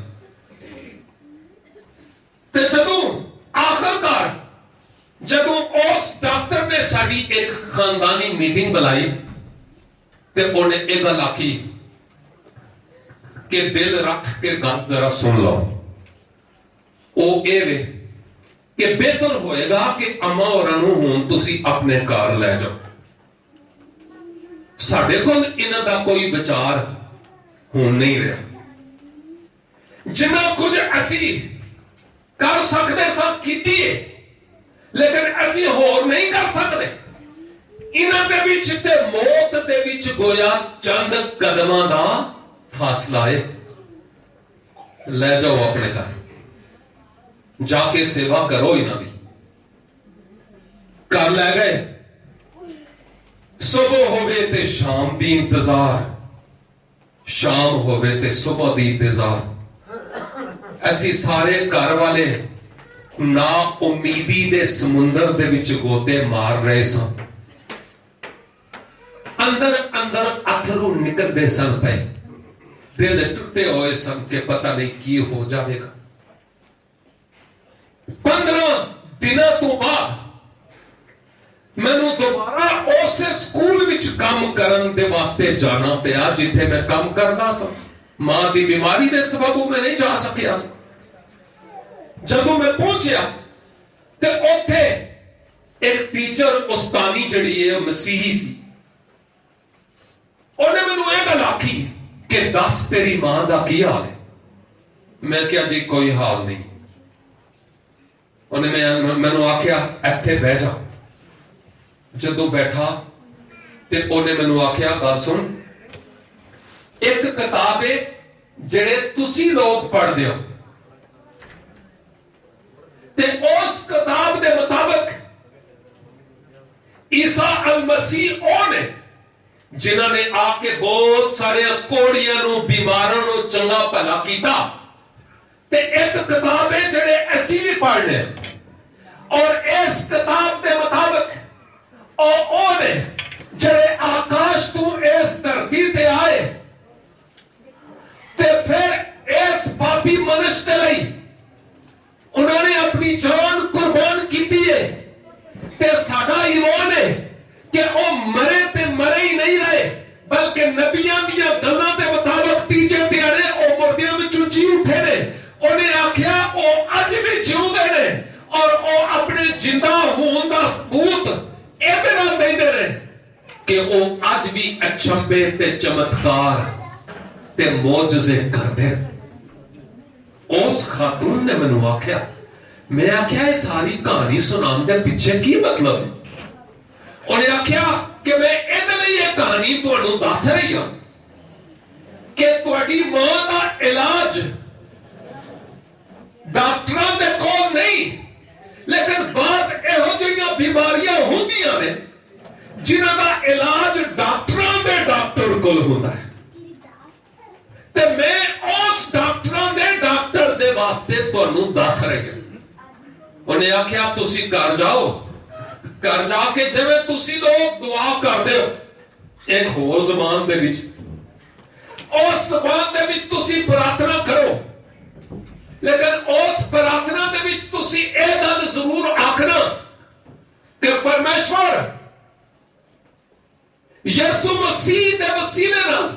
تے جدوں آخرکار جدوں اس ڈاکٹر نے ساری ایک خاندانی میٹنگ بلائی تے انہیں ایک گل آکھی کہ دل رکھ کے گل ذرا سن لو، او اے وے کہ بہتر ہوئے گا کہ اما اوراں نوں ہن تسی اپنے گھر لے جاؤ، ساڈے کول انہاں دا کوئی بچار ہن نہیں رہا، جنہ کچھ اسی کر سکتے سب کیتی ہے، لیکن اسی ہور نہیں کر سکتے۔ انہاں دے وچ تے موت دے وچ گویا چند قدماں دا فاصلہ ہے، لے جاؤ اپنے گھر، جا کے سیوا کرو انہاں دی۔ کر لے گئے، صبح ہوگئے تے شام دی انتظار، شام ہوگئے تے صبح دی انتظار، ایسی سارے گھر والے نا امیدی دے سمندر دے وچ گوتے مار رہے سن، اندر اندر اتھرو نکل دے سن پے، دل ٹوٹے ہوئے سن کہ پتہ نہیں کی ہو جاوے گا۔ 15 دنوں تو بعد مینوں دوبارہ اسے سکول وچ کام کرن دے واسطے جانا پیا جتھے میں کام کردا سا، ماں دی بیماری دے سبب میں نہیں جا سکیا سا۔ جدوں میں پہنچیا تے اوتھے ایک ٹیچر استانی جڑی ہے مسیحی سی، انہیں مینوں یہ گل آکھی کہ دس تیری ماں دا کی حال ہے؟ میں کیا جی کوئی حال نہیں. انہیں مینوں آکھیا ایتھے بہ جا. جدوں بیٹھا تے انہیں مینوں آکھیا گل سن، ایک کتاب ہے جڑے تسی لوگ پڑھ دیو، تے اس کتاب دے مطابق عیسیٰ المسیح او نے جنہوں نے آ کے بہت سارے کوڑیاں نو بیماراں نو چنگا بھلا کیتا. تے ایک کتاب ہے جڑے اسی بھی پڑھنے، اور اس کتاب دے مطابق او نے جڑے آکاش تو اس دھرتی تے آئے تے پھر اس پاپی منش دے لئی انہوں نے اپنی جان قربان کیتی ہے. تے ساڈا ایمان ہے کہ او مرے تے مرے ہی نہیں رہے، بلکہ نبیاں دیاں گلاں دے مطابق تیجے دیاڑے او مردیاں وچوں جی اٹھے نے. انہیں آکھیا او اج بھی جیوندے نے اور او اپنے زندہ ہون دا ثبوت ایدے نال دیندے نے کہ او اج بھی اچھمبے تے چمتکار تے معجزے کردے. اس خاتون نے مینوں آکھیا، میں آکھیا یہ ساری کہانی سنان دے پیچھے کی مطلب ہے؟ انہیں آکھیا کہ میں ادھے لئی یہ کہانی تانوں دس رہی ہوں کہ تہاڈی ماں دا علاج ڈاکٹراں دے کول نہیں، لیکن بعض ایہو جہیاں بیماریاں ہوندیاں نے جنہاں دا علاج ڈاکٹراں دے ڈاکٹر کول ہوندا ہے. تے میں اس ڈاکٹراں دے ڈاکٹر دے واسطے تانوں دس رہی ہوں. انہیں آکھیا تسی گھر جاؤ، گھر جا کے جویں تسی لوگ دعا کر دیو ایک ہور زبان دے وچ، اس زبان دے وچ تسی پرارتھنا کرو، لیکن اس پرارتھنا دے وچ تسی اے گل ضرور آکھنا کہ پرمیشور یسوع مسیح دے وسیلے نال،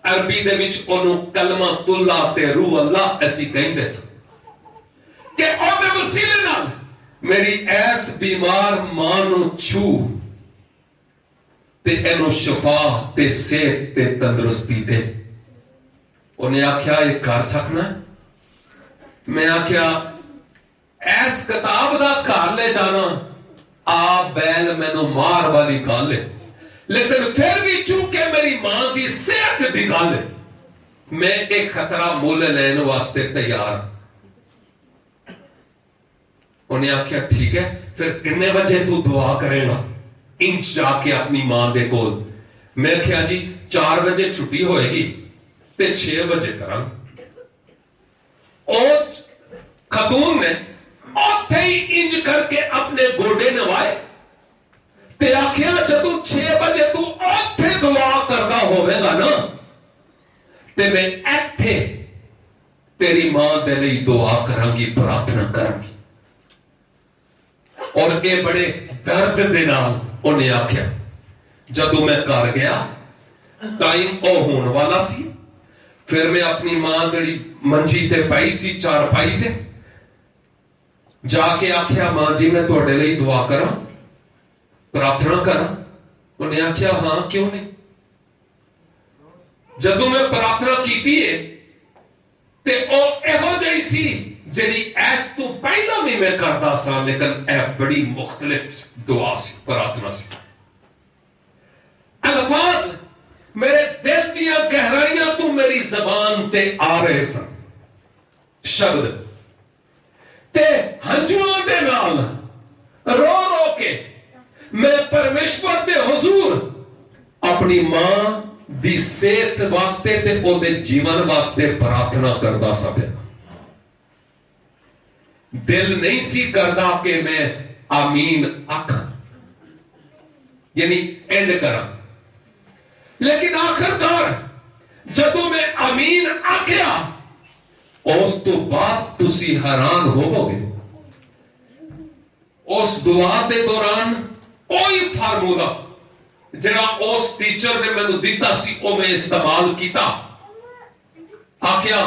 عربی دے وچ انہوں کلمۃ اللہ تے روح اللہ ایسی کہندے سن، کہ او دے وسیلے نال میری ایس بیمار ماں نو چھو تے اینو شفا تے صحت تے تندرستی دے. انہیں آکھیا یہ کر سکنا؟ میں آکھیا ایس کتاب دا گھر لے جانا آ بیل مینوں مار والی گل ہے، لیکن پھر بھی چونکہ میری ماں دی صحت دی گل ہے میں ایک خطرہ مول لین واسطے تیار. انہیں آکھیا ٹھیک ہے، پھر کنے بجے تو دعا کرے گا انچ جا کے اپنی ماں دے کول؟ میں کہا جی 4 بجے چھٹی ہوئے گی تے 6 بجے کراں. اور خاتون نے اوتھے ہی انج کر کے اپنے گوڈے نوائے تے آکھیا جدوں 6 بجے تو اوتھے دعا کردا ہوے گا نا تے میں ایتھے تیری ماں دے لئی دعا کراں گی، پرارتھنا کراں گی. اور اے بڑے درد دے نال انہیں آکھیا. جدوں میں کر گیا ٹائم او ہون والا سی، پھر میں اپنی ماں جڑی منجی تے پئی سی چارپائی تے جا کے آکھیا ماں جی میں تہاڈے لئی دعا کراں، پرارتھنا کراں؟ انہیں آکھیا ہاں کیوں نہیں. جدوں میں پرارتھنا کیتی ہے تے او ایہو جہی سی جڑی ایس تو پہلا بھی میں کرتا سا، لیکن اے بڑی مختلف دعا سی، پرارتھنا سی. الفاظ میرے دل دیا گہرائیاں تو میری زبان تے آ رہے سن، شبد تے ہنجواں دے نال رو رو کے میں پرمیشور دے حضور اپنی ماں دی صحت واسطے تے او دے جیون واسطے پرارتھنا کردا سا. دل نہیں سی کردا کہ میں آمین آکھاں، یعنی اینڈ کراں، لیکن آخرکار جدوں میں آمین آکھیا اس تو بعد تسی حیران ہوو گے. اس دعا دے دوران کوئی فارمولا جڑا اس ٹیچر نے مینوں دتا سی او میں استعمال کیتا. آکھیا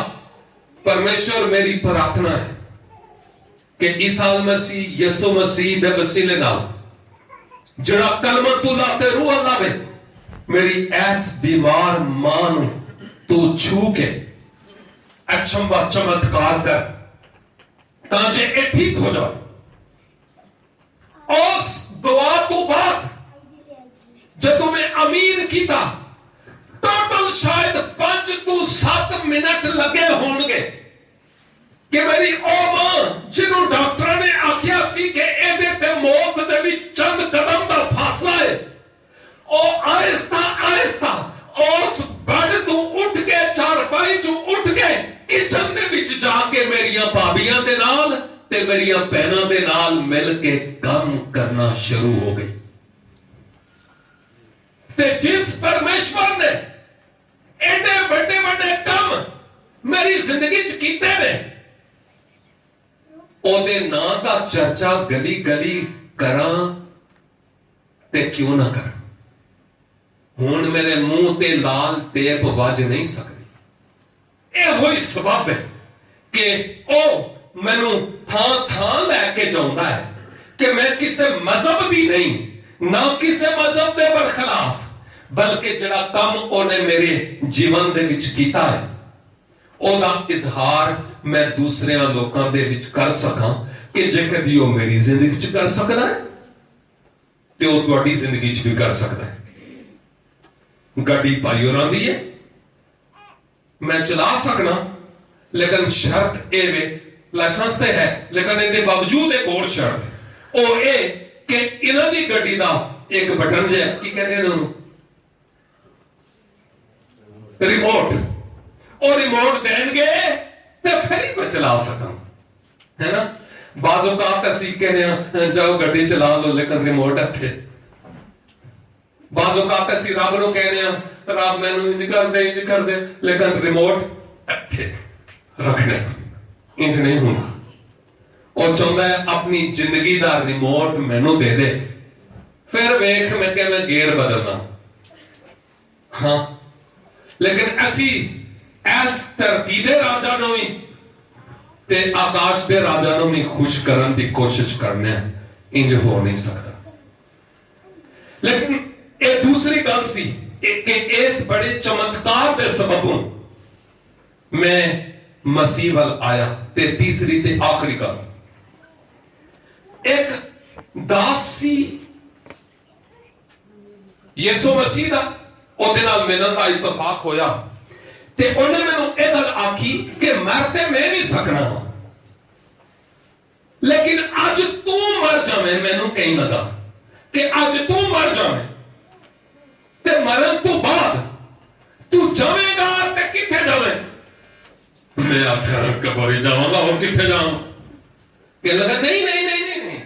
پرمیشور میری پرارتھنا ہے کہ عیسیٰ مسیح یسوع مسیح دے وسیلے نال جڑا کلمۃ تے روح اللہ وے میری ایس بیمار ماں نو تو چھو کے اچھمبا چمتکار کر تاکہ یہ ٹھیک ہو جائے. اس دعا تو بعد جدو میں امین کیتا ٹوٹل شاید 5 to 7 منٹ لگے ہون گے کہ میری او ماں جنہوں ڈاکٹر نے آکھیا سی کہ ایدے تے موت دے بھی چند قدم دا فاصلہ ہے او آہستہ آہستہ اس بیڈ تو اٹھ کے چارپائی جو اٹھ کے کچن دے وچ جا کے میریاں بھابیاں دے نال تے میریاں بہناں دے نال مل کے کام کرنا شروع ہو گئی. تے جس پرمیشور نے ایڈے بڑے بڑے کام میری زندگی چ کیتے نے او دے ناں دا چرچا گلی گلی کراں تے کیوں نہ کراں. ہون میرے منہ تے لال ٹیپ وج نہیں سکتی. اے ہوئی سبب ہے کہ او مینوں تھان تھان لے کے جاؤندا ہے کہ میں کسے مذہب دی نہیں نہ کسے مذہب دے برخلاف بلکہ جڑا کام اونے میرے جیون دے وچ کیتا ہے او دا اظہار میں دوسرے لوکاں دے وچ کر سکاں کہ جے کدی او میری زندگی وچ کر سکدا ہے تے او تہاڈی زندگی وچ بھی کر سکدا ہے. گاڑی پائی اور آندی ہے میں چلا سکنا لیکن شرط اے وے لائسنس تے ہے لیکن ان کے باوجود ایک اور شرط او اے کہ انہاں دی گاڑی دا ایک بٹن جے کی کہتے ہیں انہوں ریموٹ اور ریموٹ دیں گے تو پھر ہی میں چلا سکا ہے نا. بعض اوقات اسی کہنے ہیں جاؤ گاڑی چلا لو لیکن ریموٹ رکھے. بعض اوقات اسی رب نو کہنے ہیں رب میں نو انج کر دے لیکن ریموٹ رکھے رکھنے انج نہیں ہونا. اور چاہتا ہے اپنی زندگی دا ریموٹ مینو دے دے پھر ویکھ میں کہ میں گیئر بدلنا. ہاں لیکن ایسی ایس ترقی دے راجا نو ہی تے آکاش دے راجا نو ہی خوش کرن دی کوشش کرنے انج ہو نہیں سکتا. لیکن ایک دوسری گل سی کہ اس بڑے چمتکار دے سببوں میں مسیح ول آیا. تے تیسری تے آخری گل ایک داس سی یسوع مسیح دا ਉਹਦੇ ਨਾਲ ਮਿਲਣ ਦਾ ਇਤਫਾਕ ਹੋਇਆ ਤੇ ਉਹਨੇ ਮੈਨੂੰ ਇਹ ਗੱਲ ਆਖੀ ਕਿ ਮਰ ਤੇ ਮੈਂ ਵੀ ਸਕਣਾ ਵਾ ਲੇਕਿਨ ਅੱਜ ਤੂੰ ਮਰ ਜਾਵੇਂ ਮੈਨੂੰ ਕਹੀਂ ਲੱਗਾ ਕਿ ਅੱਜ ਤੂੰ ਮਰ ਜਾਵੇਂ ਤੇ ਮਰਨ ਤੋਂ ਬਾਅਦ ਤੂੰ ਜਾਵੇਂਗਾ ਤੇ ਕਿੱਥੇ ਜਾਵੇਂ. ਮੈਂ ਆਖਿਆ ਕਬਰ ਜਾਵਾਂਗਾ ਹੋਰ ਕਿੱਥੇ ਜਾਵਾਂ. ਕਿ ਲੱਗਾ ਨਹੀਂ ਨਹੀਂ ਨਹੀਂ ਨਹੀਂ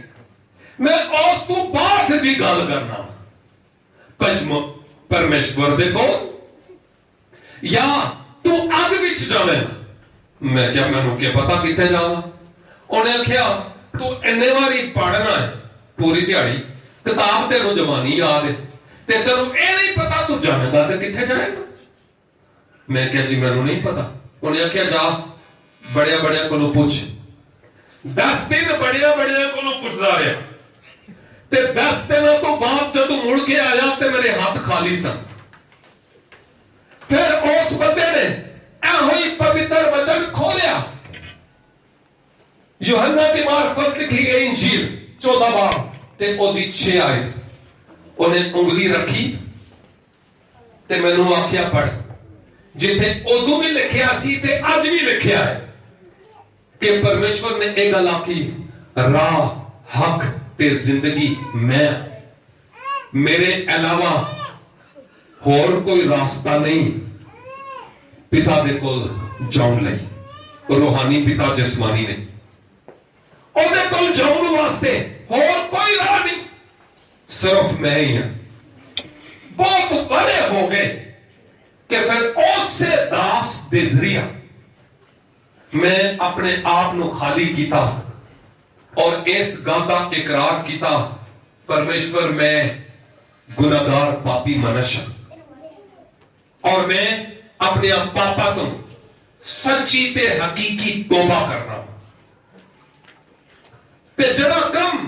ਮੈਂ ਉਸ ਤੋਂ ਬਾਅਦ ਦੀ ਗੱਲ ਕਰਨਾ ਪਛਮ پرمیشور دے کول یا تو آگ وچ جاوے. میں کیا مینوں کہ پتا کتے جاواں. انہیں آکھیا تو اینے واری پڑھنا ہے پوری دیہاڑی کتاب تینوں جوانی یاد ہے تے تینوں اے نہیں پتا تو جاویں گا تے کتھے جائے گا. میں کیا جی مینوں نہیں پتا. انہیں آکھیا جا بڑے بڑے کولوں پوچھ. 10 دن بڑے بڑے کولوں پوچھدا رہیا تے 10 دنوں تو بعد جب مڑ کے آیا تے میرے ہاتھ خالی سن. پھر اس بندے نے اے ہوئی پوتر وچن کھولیا یوحنا کی معرفت لکھی گئی انجیل 14 باب تے او دی 6 آیت انہیں انگلی رکھی تے مینوں آکھیا پڑھ جتھے ادو بھی لکھیا سی تے اج بھی لکھیا ہے کہ پرمیشور نے ایک گل آکھی راہ حق تے زندگی میں میرے علاوہ اور کوئی راستہ نہیں پتا دے کول جاؤن لئی. روحانی پتا جسمانی نے اونے کول جاؤن واسطے اور کوئی راہ نہیں صرف میں ہی ہوں. بہت بڑے ہو گئے کہ پھر اس سے داس دے ذریعہ میں اپنے آپ نو خالی کیتا اور اس گل کا اقرار کیتا پرمیشور میں گناہگار پاپی منش اور میں اپنے پاپا تو سچی تے حقیقی توبہ کرنا تے جڑا کم